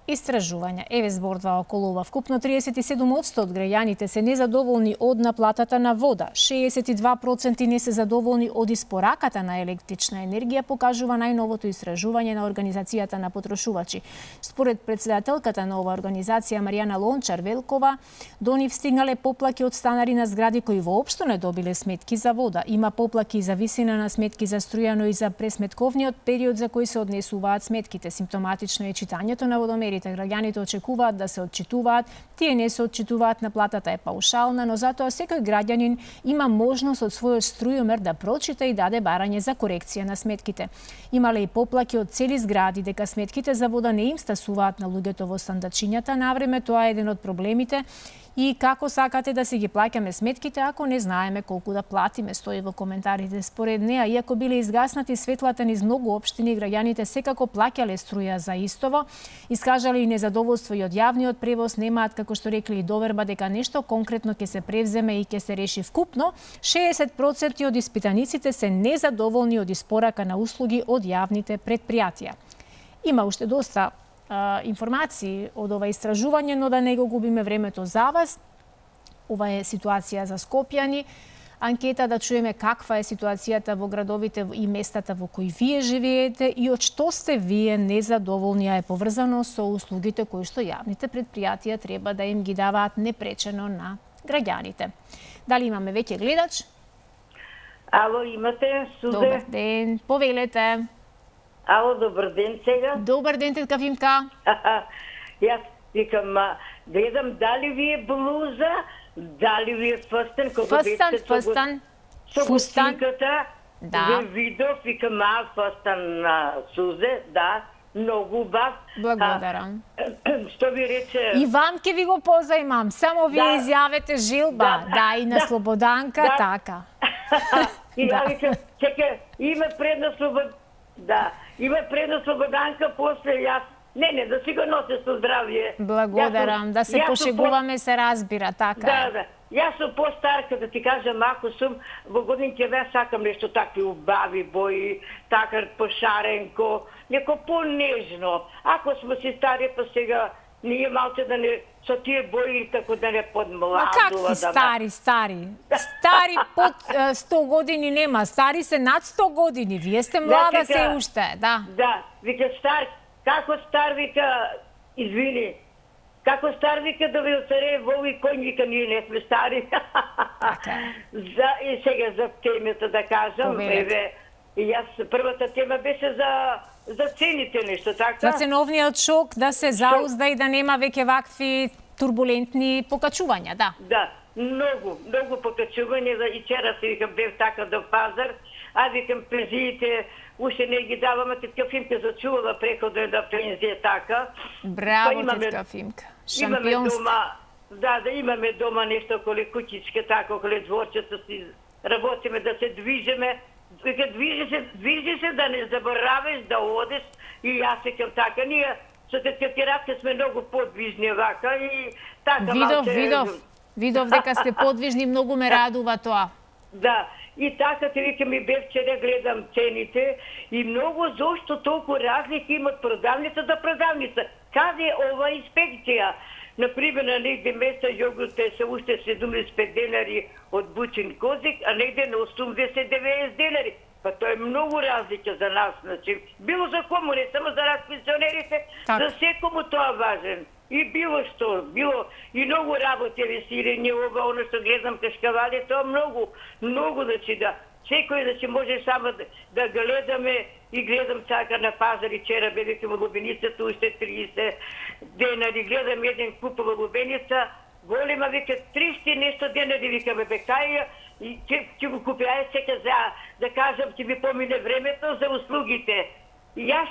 Истражувања. Еве зборува околу ова. Вкупно 37% од граѓаните се незадоволни од наплатата на вода. 62% не се задоволни од испораката на електрична енергија, покажува најновото истражување на Организацијата на потрошувачи. Според председателката на ова организација Маријана Лончар-Велкова, до нив стигнале поплаки од станари на згради кои воопшто не добиле сметки за вода. Има поплаки за висина на сметки за струја, но и за пресметковниот период за кој се однесуваат сметките. Симптоматично е читањето на водомерите. Граѓаните очекуваат да се отчитуваат, тие не се отчитуваат, наплатата е паушална, но затоа секој граѓанин има можност од својот струјомер да прочита и даде барање за корекција на сметките. Имале и поплаки од цели згради дека сметките за вода не им стасуваат на луѓето во стандачињата навреме, тоа е еден од проблемите. И како сакате да си ги плаќаме сметките ако не знаеме колку да платиме, стои во коментарите. Според неа, иако биле изгаснати светлата низ многу општини, граѓаните секако плаќале струја за истово, искажале и незадоволство и од јавниот превоз, немаат, како што рекли, и доверба дека нешто конкретно ќе се превземе и ќе се реши вкупно. 60% од испитаниците се незадоволни од испорака на услуги од јавните предпријатија. Има уште доста информации од ова истражување, но да не го губиме времето за вас. Ова е ситуација за скопјани. Анкета да чуеме каква е ситуацијата во градовите и местата во кои вие живеете и од што сте вие незадоволни, а е поврзано со услугите кои што јавните предпријатија треба да им ги даваат непречено на граѓаните. Дали имаме веќе гледач? Ало, имате, Сузе? Добар ден, повелете. Ало, добар ден сега. Добар ден, тетка Фимка. Јас викам, гледам дали ви е блуза, дали ви е фстан, фстан, со гостинката, да. Ви видов, викам, фстан Сузе, да, многу убав. Благодарам. Што ви рече? И вам ке ви го позајмам, само вие изјавете жилба, да, и на Слободанка, така. И ја викам, чекай, има предна Слободанка, да, има предна Слободанка, после јас, не, да си го носе со здравје. Благодарам, да се пошегуваме, се разбира, така. Да. Јас сум постарка, да ти кажам, ако сум во годинке ве сакам нешто такви убави бои, така пошаренко, неко понежно. Ако сме си стари, па сега ние малце да не со тие бои како да не подмладува. Какви стари? Стари под 100 години нема, стари се над 100 години. Вие сте млада се уште, да. Да, вика стар, како стар вика, извини, како стар вика да ви оцаре вови кој, вика ние не сме стари. И сега за темата да кажам, и јас првата тема беше за цените нешто, така? За ценовниот шок, да се заузда и да нема веќе вакви турбулентни покачувања, да. Да, многу покачување. И вчера се викам бев така до пазар, а викам пензиите уште не ги даваме, тетка Фимка зачувала преходно да пензија така. Браво, тетка Фимка. Шампионство. Да, имаме дома нешто околу куќичка, така, околу дворчето си работиме, да се движиме. Вика, движи се, да не заборавиш, да одеш. И јас викам така, ние со тетка Тиратка сме многу подвижни вака и така Видов дека сте подвижни, многу ме радува тоа. Да, и така те викам и бев вчера гледам цените и многу зошто толку разлики имат продавница до продавница. Каде е ова инспекција? Например, на негде места јогурте се уште 75 денари од бучен козик, а негде на 80-90 денари. Па тоа е многу разлика за нас, значи. Било за кому, не само за нас пенсионерите, за секому тоа важен. И било што, било и многу работи весирење, ова, оно што гледам кашкавали, тоа многу, значи да. Секој, значи, може само да гледаме и гледам така на пазари, вчера бе викам во лубеницата, уште 30 денари, гледам еден куп во лубеница, голема вика 300 нешто денари, викаме бе каја, и ќе го купи, ајде сека да кажам, ќе ми помине времето за услугите. И јас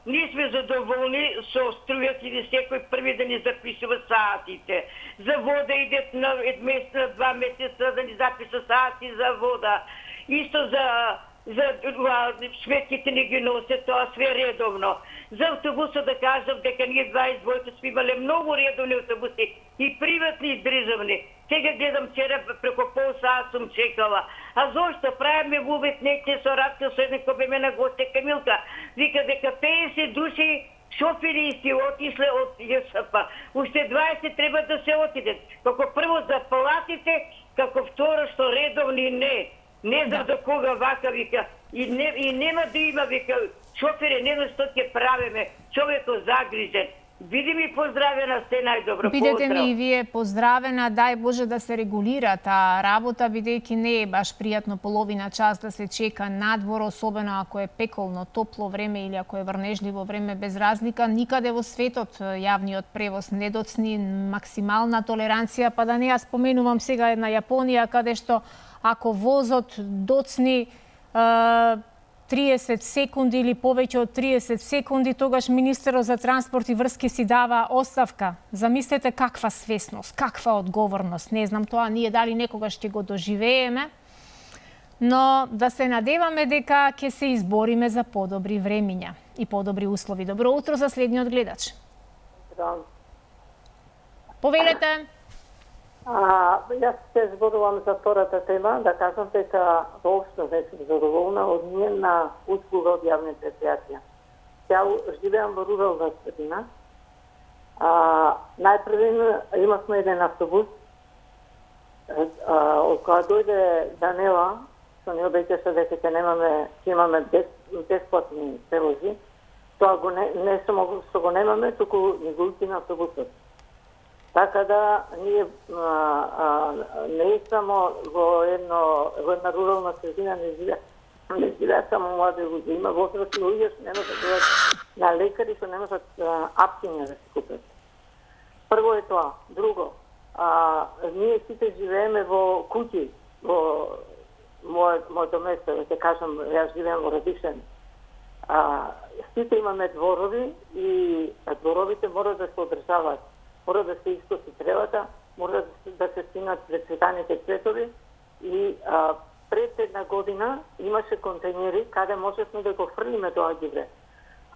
ние сме задоволни со струјата или секој први да ни запишува саатите. За вода идет на месец, на 2 месеца да ни запиша саати за вода. Исто за сметките не ги носят, тоа све редовно. За автобуса да кажам дека ние 22 сме имале многу редовни автобуси, и приватни и државни. Сега гледам вчера преко пол саат сум чекала. А зошто правиме во обед некој со Радка, со еден кој бе ме на госте Камилка. Вика дека 50 души Шофери си отишле од ЈСП. Уште 20 треба да се отидат. Како прво за палатите, како второ што редовни не. Не знам до кога вака вика. И нема да има вика. Шофери, не знам што ќе правиме. Човекот загрижен. Биди ми поздравена, сте најдобро. Бидете ми и вие поздравена, дај Боже да се регулира таа работа, бидејќи не е баш пријатно половина час да се чека надвор, особено ако е пеколно, топло време или ако е врнежливо време, без разлика. Никаде во светот јавниот превоз не доцни максимална толеранција, па да не ја споменувам сега една Јапонија, каде што ако возот доцни 30 секунди или повеќе од 30 секунди, тогаш министерот за транспорт и врски си дава оставка. Замислете каква свесност, каква одговорност. Не знам тоа ние дали некогаш ќе го доживееме, но да се надеваме дека ќе се избориме за подобри времиња и подобри услови. Добро утро за следниот гледач. Повелете. Јас се зборувам за втората тема, да кажам дека воопшто не сум задоволна од нивна услуга од јавни предпријатија. Ја живеам во рурална средина. Најпрвен имавме еден автобус, од кога дојде Данела, што ни обеќаше дека ќе имаме бесплатни превози. Тоа не само што го немаме, туку ни го укина автобусот. Така да ние не само во една рурална средина не живеат само млади луѓе, има возрастни луѓе што не можат да бидат на лекари, што не можат апсиња да се купат. Прво е тоа. Друго, ние сите живееме во куќи, во моето место, да се кажам, јас живеам во Радишен. Сите имаме дворови и дворовите мора да се одржаваат. Мора да се искоси тревата, мора да се стигнат прецветаните цветови и пред една година имаше контейнери каде можехме да го фрлиме тоа ѓубре.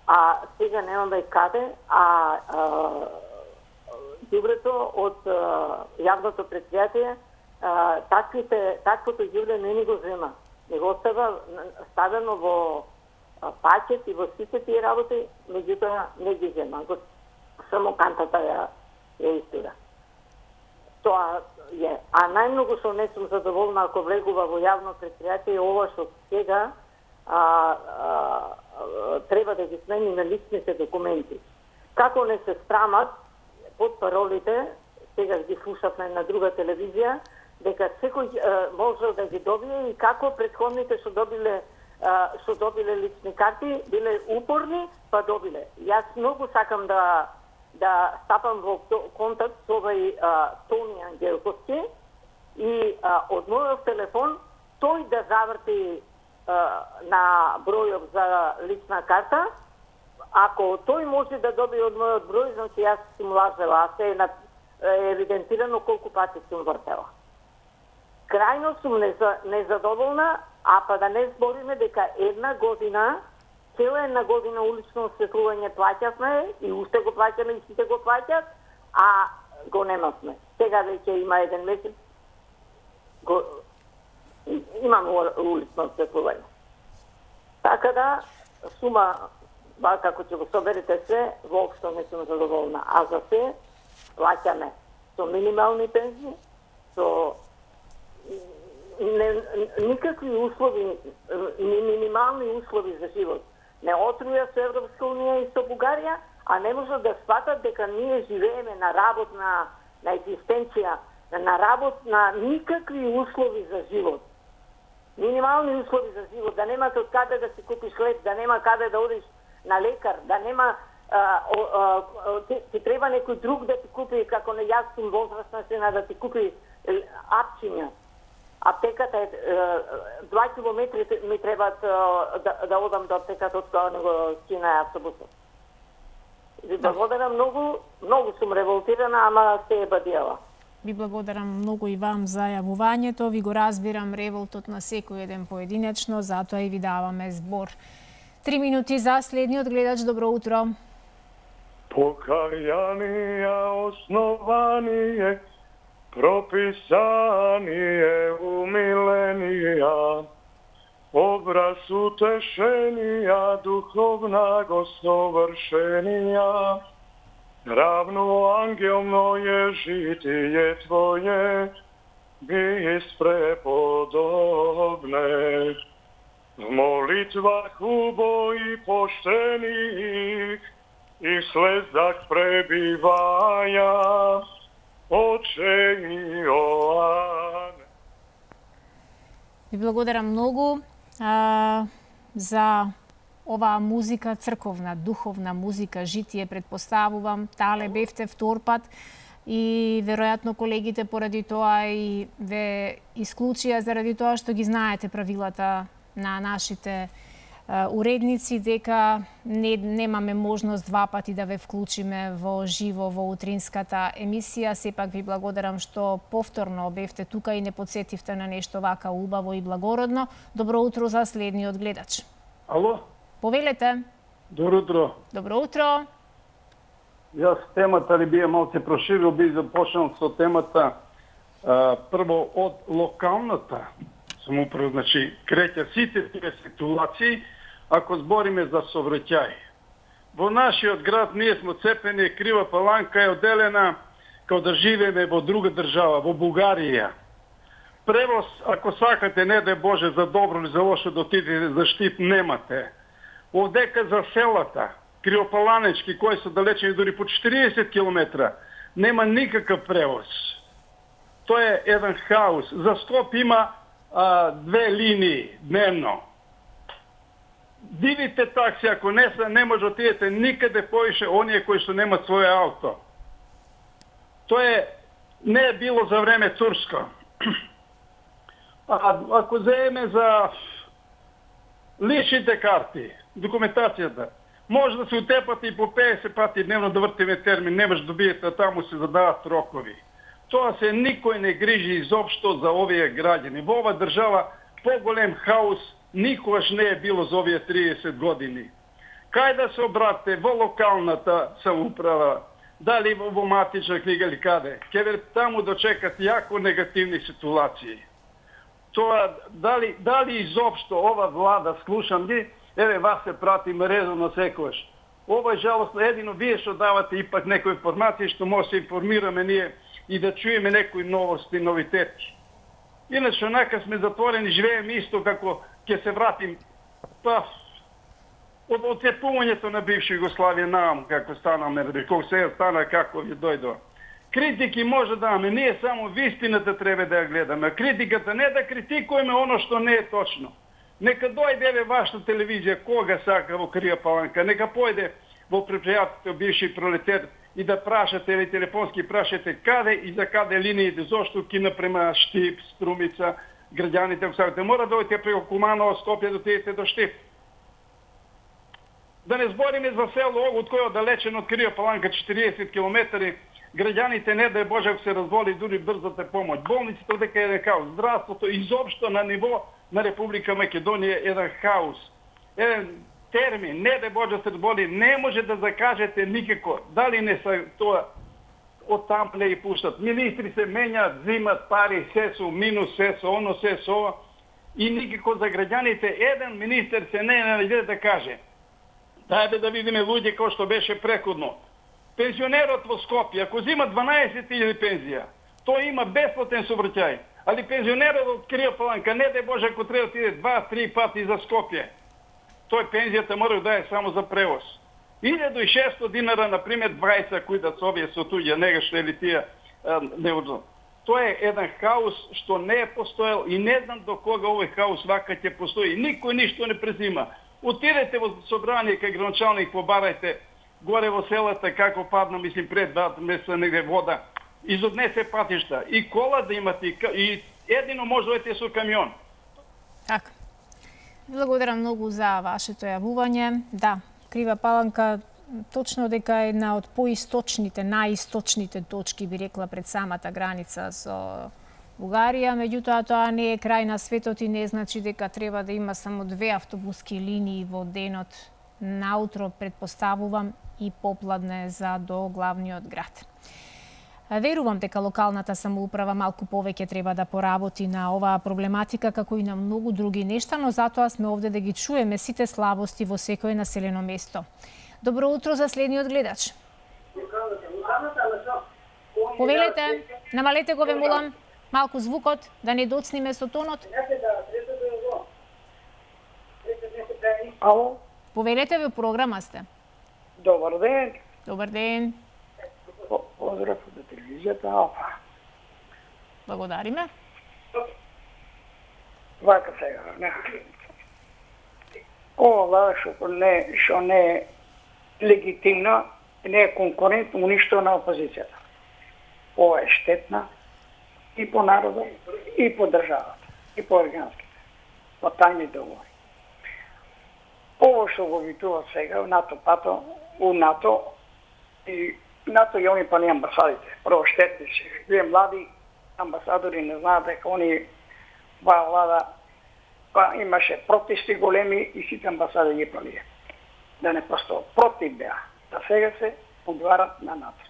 А сега немаме каде, ѓубрето од јавното предпријатие, таквото ѓубре не ни го зема. Не го ставено во пакет и во сите тие работи, меѓутоа не ги зема. Само кантата ја истира. Тоа е. А најмногу што не сум задоволна ако влегува во јавно предпријатие ова што сега треба да ги смениме личните документи. Како не се страмат под паролите, сега ги слушавме на друга телевизија, дека секој можел да ги добие и како претходните што добиле лични карти, биле упорни, па добиле. Јас многу сакам да стапам во контакт со овој Тони Ангелковски и од мојот телефон тој да заврти на бројот за лична карта. Ако тој може да добие од мојот број, значи јас сум лажела, а се е евидентирано колку пати сум вртела. Крајно сум незадоволна, а па да не збориме дека цела една година улично осветлување плаќавме и уште го плаќаме и сите го плаќат, а го немавме. Сега веќе има еден месец, имаме улично осветлување. Така да, сума, како ќе го соберете се, воопшто не сум задоволна. А за се плаќаме со минимални пензии, со никакви услови, минимални услови за живот. Не отруја со Европска унија и со Бугарија, а не можат да сватат дека ние живееме на работ, на екзистенција, на работ, на никакви услови за живот. Минимални услови за живот, да немате од каде да си купиш хлеб, да нема каде да одиш на лекар, да нема ти треба некој друг да ти купи, како на јас сум возрастна жена, да ти купи апчиња. Аптеката е 2 километри ми требаат да одам до аптеката од кога не го скина автобусот. Ви благодарам многу сум револтирана, ама се е бадијала. Ви благодарам многу и вам за јавувањето. Ви го разбирам револтот на секој еден поединечно, затоа и ви даваме збор. 3 минути за следниот гледач. Добро утро. Покаянија основание, прописание умиленија, Obraz utešenija, duhovnago sovršenija, ravno angel mnoje žitije tvoje, bis prepodobne. V molitvah uboji poštenih i slezak prebivaja, Oče Joane. Ви благодарам многу за оваа музика, црковна, духовна музика, житие, предпоставувам. Тале бевте втор пат и веројатно колегите поради тоа и ве исклучија заради тоа што ги знаете правилата на нашите уредници, дека немаме можност два пати да ве вклучиме во живо во утринската емисија. Сепак ви благодарам што повторно бевте тука и не подсетивте на нешто вака убаво и благородно. Добро утро за следниот гледач. Ало? Повелете. Добро утро. Добро утро. Јас темата ли бија малце проширил, би започнал со темата прво од локалната самоуправа, значи креќа сите тие ситуации, ако збориме за сообраќај. Во нашиот град ние сме цепени, Крива Паланка е оделена као да живееме во друга држава, во Бугарија. Превоз, ако сакате, не да е Боже за добро или за лошо да отидете за штип, немате. Овдека за селата, Кривопаланечки, кои се далечени дори по 40 км, нема никакав превоз. Тоа е еден хаос. За Скоп има 2 линии дневно. Дивите такси, ако не може да отидете никаде поише оние кои што немат своје ауто. Тоа не е било за време турско. Ако земеме за личните карти, документацијата, може да се утепате и по 50 пати дневно да вртиме термин, не може да добиете, а таму се задават рокови. Тоа се никој не грижи изопшто за овие граѓани. Во ова држава поголем хаос никогаш не е било за овие 30 години. Кај да се обратите во локалната самоуправа, дали во матична книга или каде, ќе ве таму дочекат јако негативни ситуации. Тоа, дали изопшто ова влада, слушам ги, еве вас се пратиме резовно секојаш. Ова е жалостно, едино вие што давате ипак некои информации, што може се информираме ние и да чуеме некои новости, новитети. Иначе онака сме затворени, живееме исто како ќе се вратим од оцепувањето на бивша Југославија наам, како станаме, како се стана, како ви дојдо. Критики може да имаме, ние само вистината треба да ја гледаме. Критиката не да критикуваме оно што не е точно. Нека дојде вашата телевизија кога сака во Крива Паланка, нека појде во предпријатите бивши пролетар и да прашате или телефонски прашате каде и за каде линиите, зошто кина према Штип, Струмица, граѓаните, ако сакате, мора да дојдете преко Куманово, Скопје, да отидете до Штип. Да не збориме за село Огут, кој е оддалечен од Крива Паланка 40 км, граѓаните не да е Боже ако се разболи дури брзата помоќ. Болниците одека е еден хаос. Здравството изопшто на ниво на Република Македонија е еден хаос. Еден термин, не да Боже се разболи, не може да закажете никако. Дали не са тоа од тампле и пуштат. Министри се менјат, зимат пари, се со минус, се со оно, се со ова. И никако за граѓаните еден министер се не најде да каже. Дајде да видиме луѓе кој што беше преходно. Пензионерот во Скопје, ако зима 12.000 пензија, тој има бесплатен сообраќај. Али пензионерот од Крива Паланка, не дај Боже, ако треба да иде 2-3 пати за Скопје, тој пензијата мора да е само за превоз. 1600 динара, например, 20 кои да совие со туѓа, нега што или тие неудно. Тоа е еден хаос што не е постоел и не знам до кога овој хаос вака ќе постои. Никој ништо не презима. Отидете во собрание кај градоначалник, побарајте горе во селата како падна, мислим, пред 2 месеца негде вода. Изоднесе патишта. И кола да имате, и едино може да со камион. Така. Благодарам многу за вашето јавување. Да, Крива Паланка точно дека е една од поисточните, најисточните точки, би рекла, пред самата граница со Бугарија, меѓутоа тоа не е крај на светот и не значи дека треба да има само 2 автобуски линии во денот. Наутро, предпоставувам, и попладне за до главниот град. Верувам дека локалната самоуправа малку повеќе треба да поработи на оваа проблематика, како и на многу други нешта, но затоа сме овде да ги чуеме сите слабости во секое населено место. Добро утро за следниот гледач. Повелете, намалете го, ве молам, малку звукот, да не доцниме со тонот. Ало? Повелете, ве програма сте. Добар ден. Добар ден. Поздрав од телевизијата Алфа. Благодариме. Вака сега, не. Ова влада што не е легитимна, не е конкурентно ништо на опозицијата. Ова е штетна и по народа, и по државата, и по органските, по тајни договори. Ово што го витува сега у НАТО и НАТО и они па не амбасадите. Прво штетни се. Вие млади амбасадори не знаат дека они оваа влада имаше протести големи и сите амбасади ги палија. Да не постои. Против беа. Да сега се одварат на НАТО.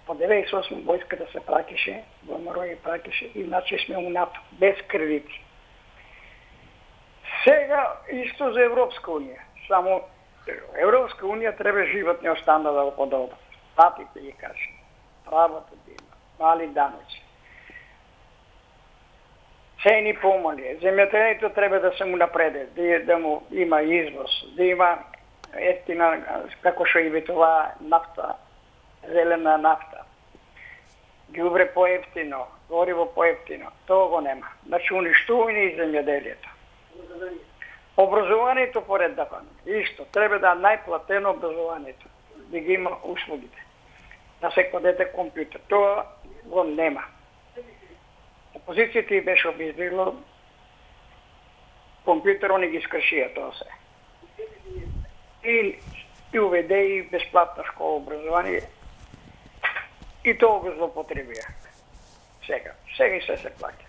По 98 војската се праќаше, ВМРО ги праќаше и значи сме у НАТО, без кредити. Сега исто за Европска унија. Само Европска унија треба животниот стандард да го подобри. Платите ги кажа. Работа да има. Мали данъци. Цени помали. Земјотренето треба да се му напреде, да му има извоз, да има ефтина, како што и ветува нафта, зелена нафта. Ѓубре поевтино, гориво поевтино. Тоа го нема. Значи уништување и земјоделието. Образованието поред да пане. Исто, треба да најплатено образованието. Да ги има услугите. На секој дете компјутер. Тоа го нема. Опозицијата и беше обезбедила компјутер, они ги скршија тоа се. И уведе и бесплатна школа образование. И тоа го злоупотребија. Сега и се плаќа.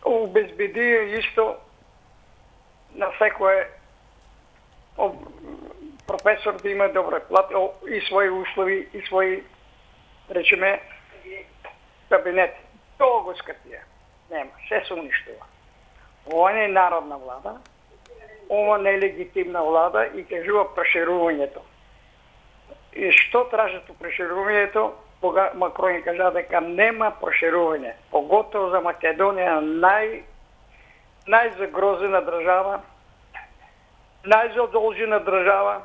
Обезбеди исто на секој професор да има добра плата и своји услови и своји, речеме, кабинет. Тоа го скртија. Нема, се се уништува. Ова не е народна влада, ова не е легитимна влада и кажува проширувањето. И што тражат проширувањето? Макрон кажа дека нема проширување. Поготово за Македонија, најзагрозена држава, најзадолжена држава,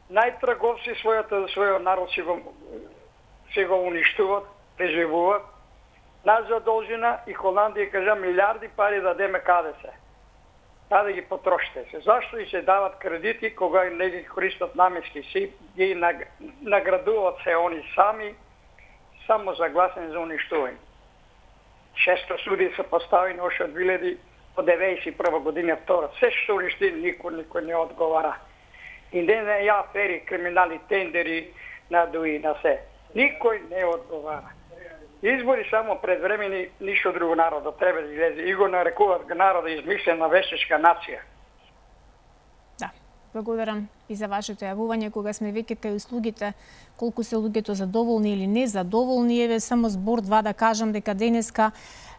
најтрговци својот народ си го уништуват, преживуват, најзадолжена и Холандија кажа милиарди пари дадеме каде се. Каде ги потрошите се. Зашто и се дават кредити кога не ги користат наменски си, ги наградуваат се они сами, само загласени за уништување. 600 суди се поставени още од 2091 година, втора. Се што уништи, никој не одговара. И не ја афери, криминали, тендери, надуи, на се. Никој не одговара. Избори само предвремени, ништо друго народот треба да излезе. И го нарекуваат народа измислена вештечка нација. Да, благодарам и за вашето јавување, кога сме веќе кај услугите, колку се луѓето задоволни или незадоволни. Еве само збор два да кажам дека денеска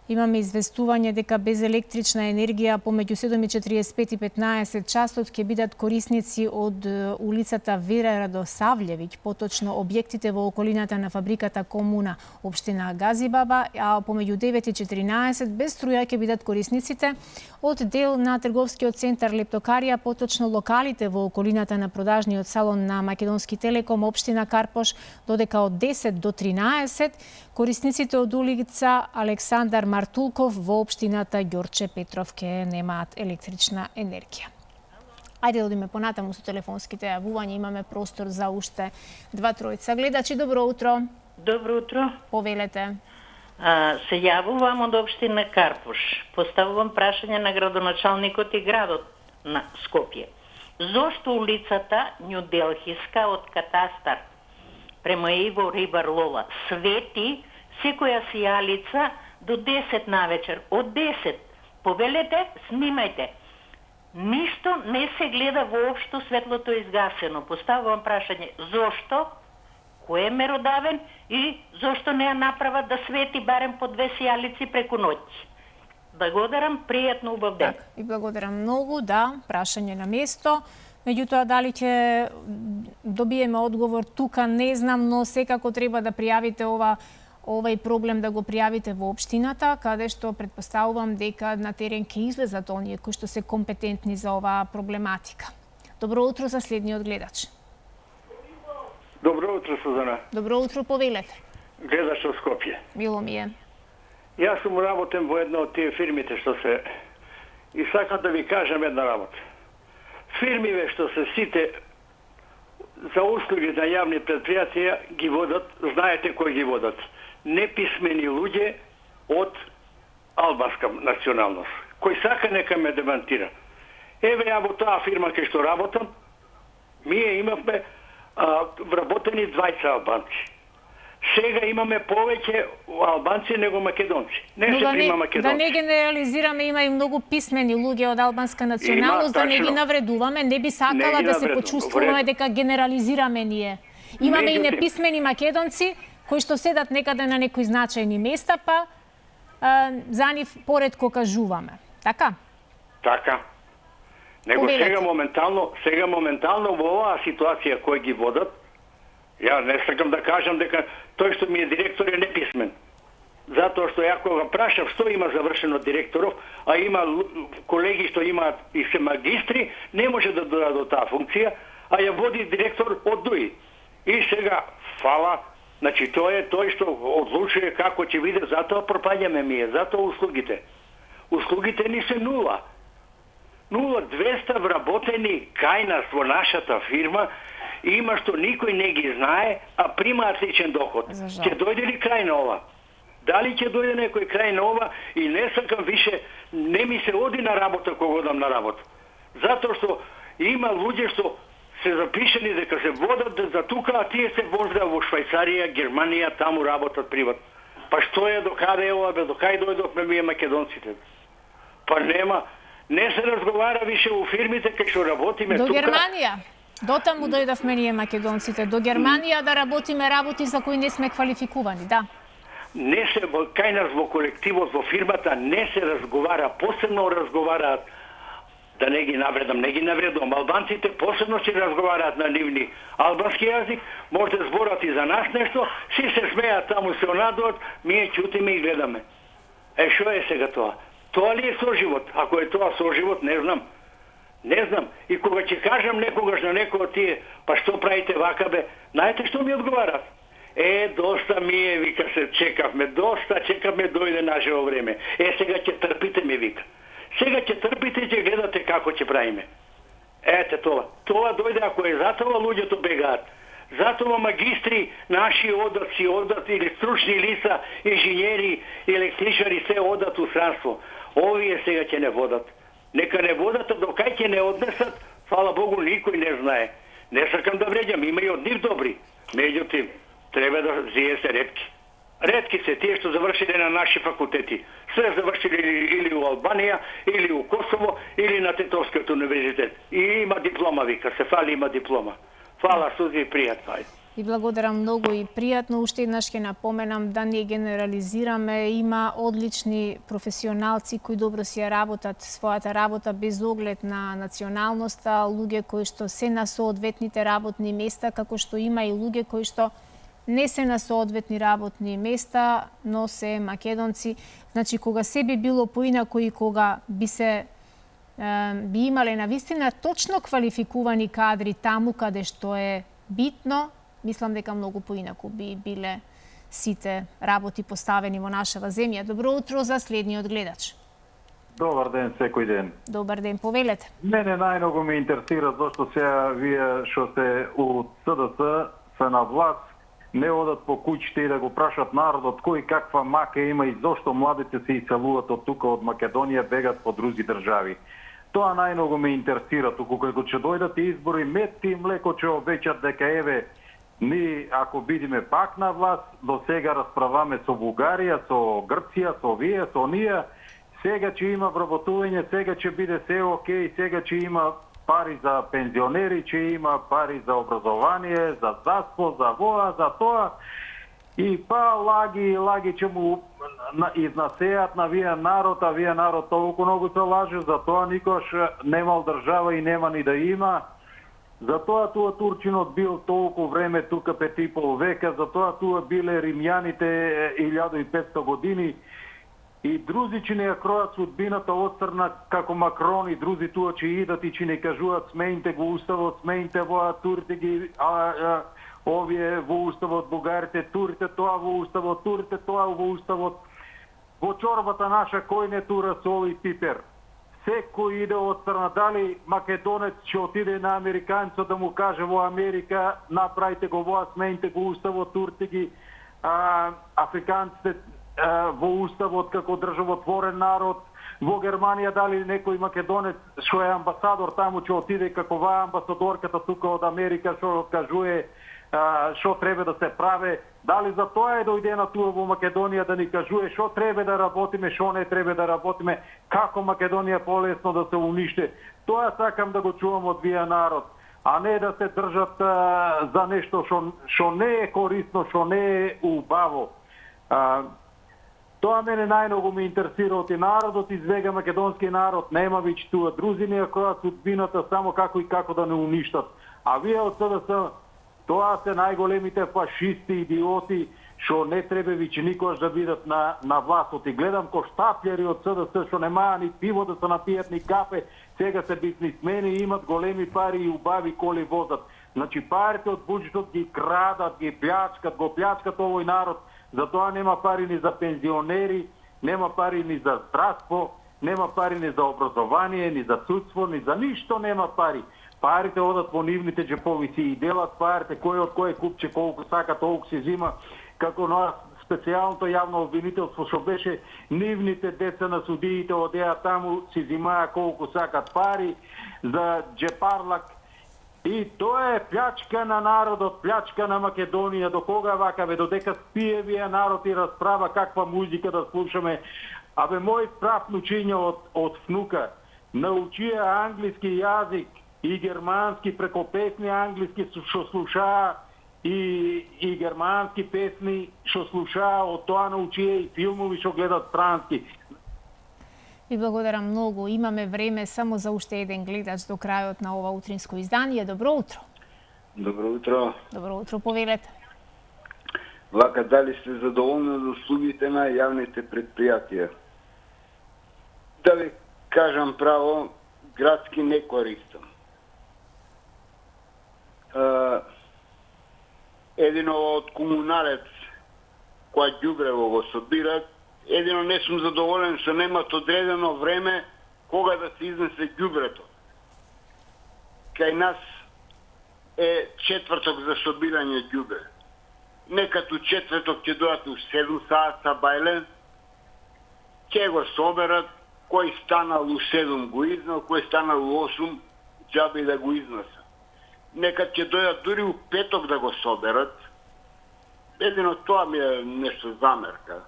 имаме известување дека без електрична енергија помеѓу 7:45 и 15 часот ќе бидат корисници од улицата Вера Радосављевиќ, поточно објектите во околината на фабриката Комуна, општина Газибаба, а помеѓу 9 и 14 без струја ќе бидат корисниците од дел на трговскиот центар Лептокарија, поточно локалите во околината на продажниот салон на Македонски Телеком, општина Карпош, додека од 10 до 13 корисниците од улица Александар Мартулков во општината Ѓорче Петров ке немаат електрична енергија. Ајде да одиме понатаму со телефонските јавувања, имаме простор за уште 2-3 гледачи. Добро утро. Добро утро. Повелете. Се јавувам од општина Карпош. Поставувам прашање на градоначалникот и градот на Скопје. Зошто улицата Њуделхиска од катастар према Иво Рибар-Лола свети секоја сијалица до 10 навечер? Од 10. Повелете, снимајте. Ништо не се гледа воопшто, светлото е изгасено. Поставувам прашање, зошто? кој е меродавен и зошто не ја направат да свети барем по 2 сијалици преку ноќ. Благодарам, пријатно убав ден. И благодарам многу, да, прашање на место. Меѓутоа, дали ќе добиеме одговор тука, не знам, но секако треба да пријавите овај проблем, да го пријавите во општината, каде што предпоставувам дека на терен ќе излезат оние кои што се компетентни за оваа проблематика. Добро утро за следниот гледач. Добро утро, Сузана. Добро утро, повелете. Гледач од Скопје. Мило ми е. Јас сум работен во една од тие фирмите што се... И сакам да ви кажам една работа. Фирмиве што се сите за услуги на јавни предпријатија ги водат, знаете кои ги водат? Неписмени луѓе од албанска националност. Кој сака нека ме демантира. Еве ја во таа фирма кај што работам, ние имавме вработени 20 албанци. Сега имаме повеќе албанци него македонци. Не се прима македонци. Да не генерализираме, има и многу писмени луѓе од албанска националност, да не ги навредуваме, не би сакала да се почувствуваме дека генерализираме ние. Имаме и неписмени македонци кои што седат некаде на некои значајни места, па за нив поретко кажуваме. Така? Така. Него сега моментално во оваа ситуација кој ги водат, ја не сакам да кажам дека тој што ми е директор е неписмен. Затоа што ја кога прашав што има завршено директоров, а има колеги што имаат и се магистри, не може да дојдат до таа функција, а ја води директор од ДУИ. И сега, фала, значи тој е тој што одлучува како ќе биде, затоа пропаѓаме ние, затоа услугите. Услугите ни се нула. 0,200 вработени кај нас во нашата фирма, има што никој не ги знае, а примаат личен доход. Ќе дојде ли крај на ова? Дали ќе дојде некој крај на ова и не сакам више, не ми се оди на работа кога одам на работа. Затоа што има луѓе што се запишени дека се водат за тука, а тие се возат во Швајцарија, Германија, таму работат приват. Па што е, докаде е ова, бе, докај дојдовме ние македонците? Па нема, не се разговара више у фирмите кај што работиме тука. До Германија. До таму дојдовме ние македонците. До Германија да работиме работи за кои не сме квалификувани, да. Не се, кај нас во колективот, во фирмата, не се разговара, посебно разговараат, да не ги навредувам. Албанците посебно се разговараат на нивни албански јазик, може да зборат и за нас нешто, си се смеат таму, се онадуват, ние чутиме и гледаме. Што е сега тоа? Тоа ли е соживот? Ако е тоа соживот, не знам. Не знам. И кога ќе кажам некогаш на некој од тие, па што правите вака бе, знаете што ми одговарат? Доста ми е, вика, се чекавме, дојде нашето време. Сега ќе трпите ми, вика. Сега ќе трпите и ќе гледате како ќе правиме. Ете тоа. Тоа дојде, ако е затоа луѓето бегаат. Затоа магистри наши одат или стручни лица, инженери, електричари се одат у странство. Овие сега ќе не водат. Нека не водат, а докај ќе не однесат, фала Богу, никој не знае. Не сакам да вреđам, има и од нив добри. Меѓутоа, треба да зие се ретки. Ретки се тие што завршиле на наши факултети. Се завршиле или у Албанија, или у Косово, или на Тетовскиот универзитет. И има диплома, вика, се фали има диплома. Фала, Сузи, пријатно. И благодарам многу и пријатно. Уште еднаш ќе напоменам да не генерализираме. Има одлични професионалци кои добро си ја работат својата работа без оглед на националноста, луѓе кои што се на соодветните работни места, како што има и луѓе кои што не се на соодветни работни места, но се македонци. Значи, кога се би било поинако и кога би имале навистина точно квалификувани кадри таму каде што е битно, мислам дека многу поинако би биле сите работи поставени во нашава земја. Добро утро за следниот гледач. Добар ден, секој ден. Добар ден, повелете. Мене најмногу ме интересира зашто сега вие што се у СДС се на власт, не одат по куќите и да го прашат народот кој каква мака има и зошто младите се ицелуват од тука од Македонија, бегат по други држави. Тоа најмногу ме интересира, туку кога ќе дојдат избори, мед и млеко ќе обеќат дека еве ние ако бидеме пак на власт, до сега расправаме со Бугарија, со Грција, со вие, со ние, сега ќе има вработување, сега ќе биде се окей, сега ќе има пари за пензионери, че има пари за образование, за здравство, за воа, за тоа. И па лаги, че му изнасеят на вие народ, а вие народ толку многу се лаже, затоа никош немал држава и нема ни да има. Затоа туа Турчинот бил толку време тука 5,5 века, затоа туа биле римјаните 1500 години. И друзи че не ја кројат судбината отсрна како Макрон и друзи туа че идат и че не кажуваат смените го уставот, смените во турите ги овие во уставот, бугарите, турите тоа во уставот, турите тоа во уставот. Во чорбата наша кој не тура сол и пипер. Секој иде од страна, дали македонец ќе отиде на американцот да му каже во Америка направите го во смените го уставот, турите ги африканците во уставот како државотворен народ. Во Германија дали некој македонец што е амбасадор таму ќе отиде како ва амбасадорката тука од Америка што кажува што треба да се прави, дали за тоа е дојдена туа во Македонија да ни кажува што треба да работиме, што не треба да работиме, како Македонија полесно да се уништи. Тоа сакам да го чувам од вие народ, а не да се држат за нешто што не е корисно, што не е убаво. Тоа мене најмногу ме интересира од народот, извега македонски народ, нема веќе туа друзини која судбината само како и како да не уништат. А вие од СДС тоа се најголемите фашисти, идиоти, што не треба веќе никош да бидат на властот. И гледам ко штапљари од СДС што немаа ни пиво да се напијат, ни кафе, сега се бизнисмени и имат големи пари и убави коли возат. Значи парите од буџетот ги крадат, ги плячкат, го плячкат овој народ. Затоа нема пари ни за пензионери, нема пари ни за здравство, нема пари ни за образование, ни за судство, ни за ништо нема пари. Парите одат во нивните джепови си и делат парите, кој од кој купче колку сака, толку си зима, како на специјалното јавно обвинителство што беше нивните деца на судиите одеа таму си зимаа колку сакат пари за джепарлак. И тоа е плячка на народот, плячка на Македонија. До кога вака бе, додека спие вие народ и расправа каква музика да слушаме. Абе мој прав нучиња од внука научија англиски јазик и германски преко песни англиски што слушаа и германски песни што слушаа, од тоа научија и филмови што гледат странски. Ви благодарам многу. Имаме време само за уште еден гледач до крајот на ова утринско издание. Добро утро. Добро утро. Добро утро, повелете. Вака, дали сте задоволни од услугите на јавните предпријатија? Да ви кажам право, градски не користам. Едино од комуналец која ѓубрево го собират, едино не сум задоволен што немат одредено време кога да се изнесе ѓубрето. Кај нас е четврток за собирање ѓубре. Некато четврток ќе дојат у 7 саат бајле, ќе го соберат, кој станал у 7 го изнал, кој станал у 8 џаби да го износа. Некад ќе дојат дури у петок да го соберат. Едино тоа ми е нешто замерка.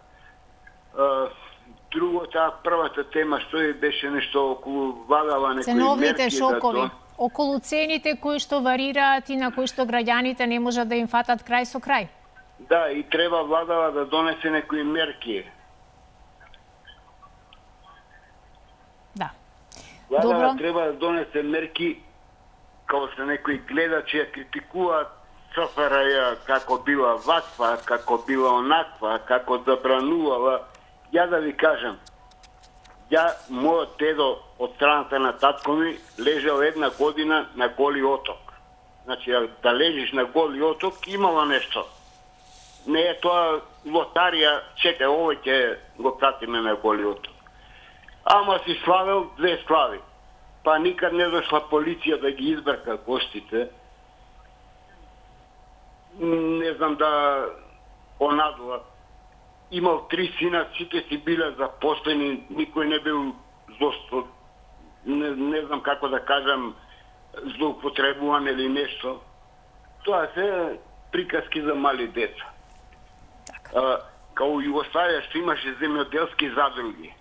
Друго, таа првата тема што беше нешто околу владава некои ценовните мерки. шокови, околу цените кои што варираат и на кои што граѓаните не можат да им фатат крај со крај. Да, и треба владава да донесе некои мерки. Да. Владава Добро. треба да донесе мерки, како се некои гледачи ја критикуваат СФРЈ како била ваква, како била онаква, како забранувала. Ја да ви кажам, мојот дедо од страната на татко ми лежал 1 година на Голи оток. Значи, да лежиш на Голи оток имало нешто. Не е тоа лотарија, чекај, овој ќе го пратиме на Голи оток. Ама си славел 2 слави. Па никад не дошла полиција да ги избрка гостите. Не знам да онадува. Имал 3 сина, сите си биле запослени, никој не бил злосто, не знам како да кажам, злоупотребуван или нешто. Тоа се приказки за мали деца. Као Југославија што имаше земјоделски задруги.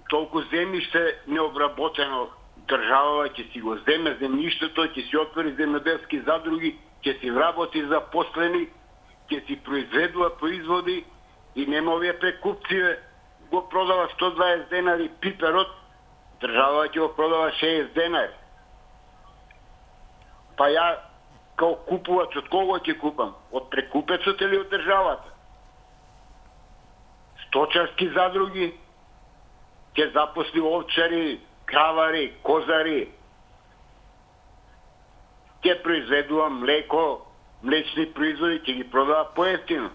Толку земјиште необработено државава ќе си го земе земјиштето, ќе си отвори земјоделски задруги, ќе си вработи запослени, ќе си произведува производи и нема овие прекупци го продава 120 денари пиперот, државава ќе го продава 60 денари. Па ја као купувач од кого ќе купам? Од прекупецот или од државата? Сточарски задруги, ќе запосли овчари, кравари, козари, ќе произведува млеко, млечни производи, ќе ги продава поевтино.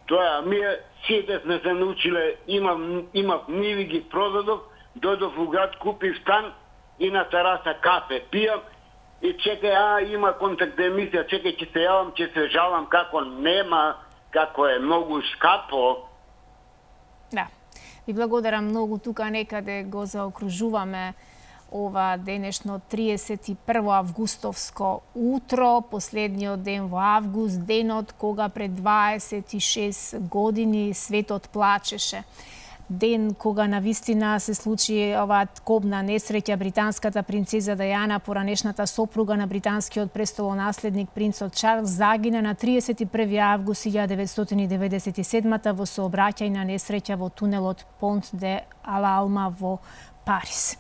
Тоа, ние сите сме се научиле, имав ниви, ги продадов, дојдов у град, купив стан и на тераса кафе пијам и чекај, има контакт емисија, чекај, ќе се јавам, ќе се жалам како нема, како е многу скапо. Да. Ви благодарам многу, тука некаде го заокружуваме ова денешно 31 августовско утро, последниот ден во август, денот кога пред 26 години светот плачеше. Ден кога навистина се случи оваа кобна несреќа, британската принцеза Дајана, поранешната сопруга на британскиот престолонаследник принцот Чарлс, загина на 31 август 1997 во сообраќајна на несреќа во тунелот Понт де Алалма во Париз.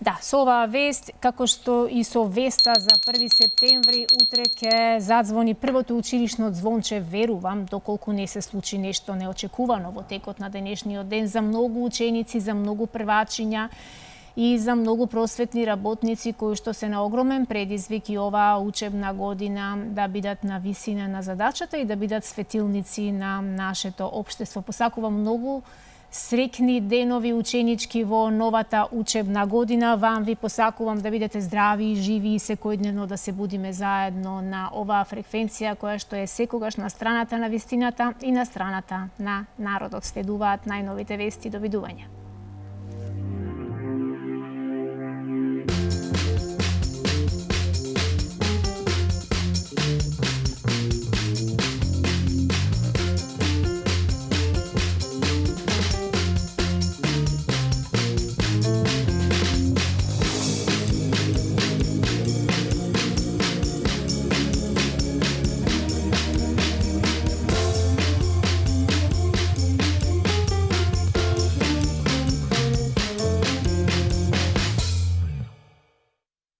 Да, со оваа вест, како што и со веста за 1 септември, утре ќе задзвони првото училишно звонче, верувам, доколку не се случи нешто неочекувано во текот на денешниот ден за многу ученици, за многу првачиња и за многу просветни работници кои што се на огромен предизвик и оваа учебна година да бидат на висина на задачата и да бидат светилници на нашето општество. Посакувам многу среќни денови ученички во новата учебна година. Вам ви посакувам да бидете здрави, живи и секојдневно да се будиме заедно на оваа фреквенција која што е секогаш на страната на вистината и на страната на народот. Следуваат најновите вести. Довидување.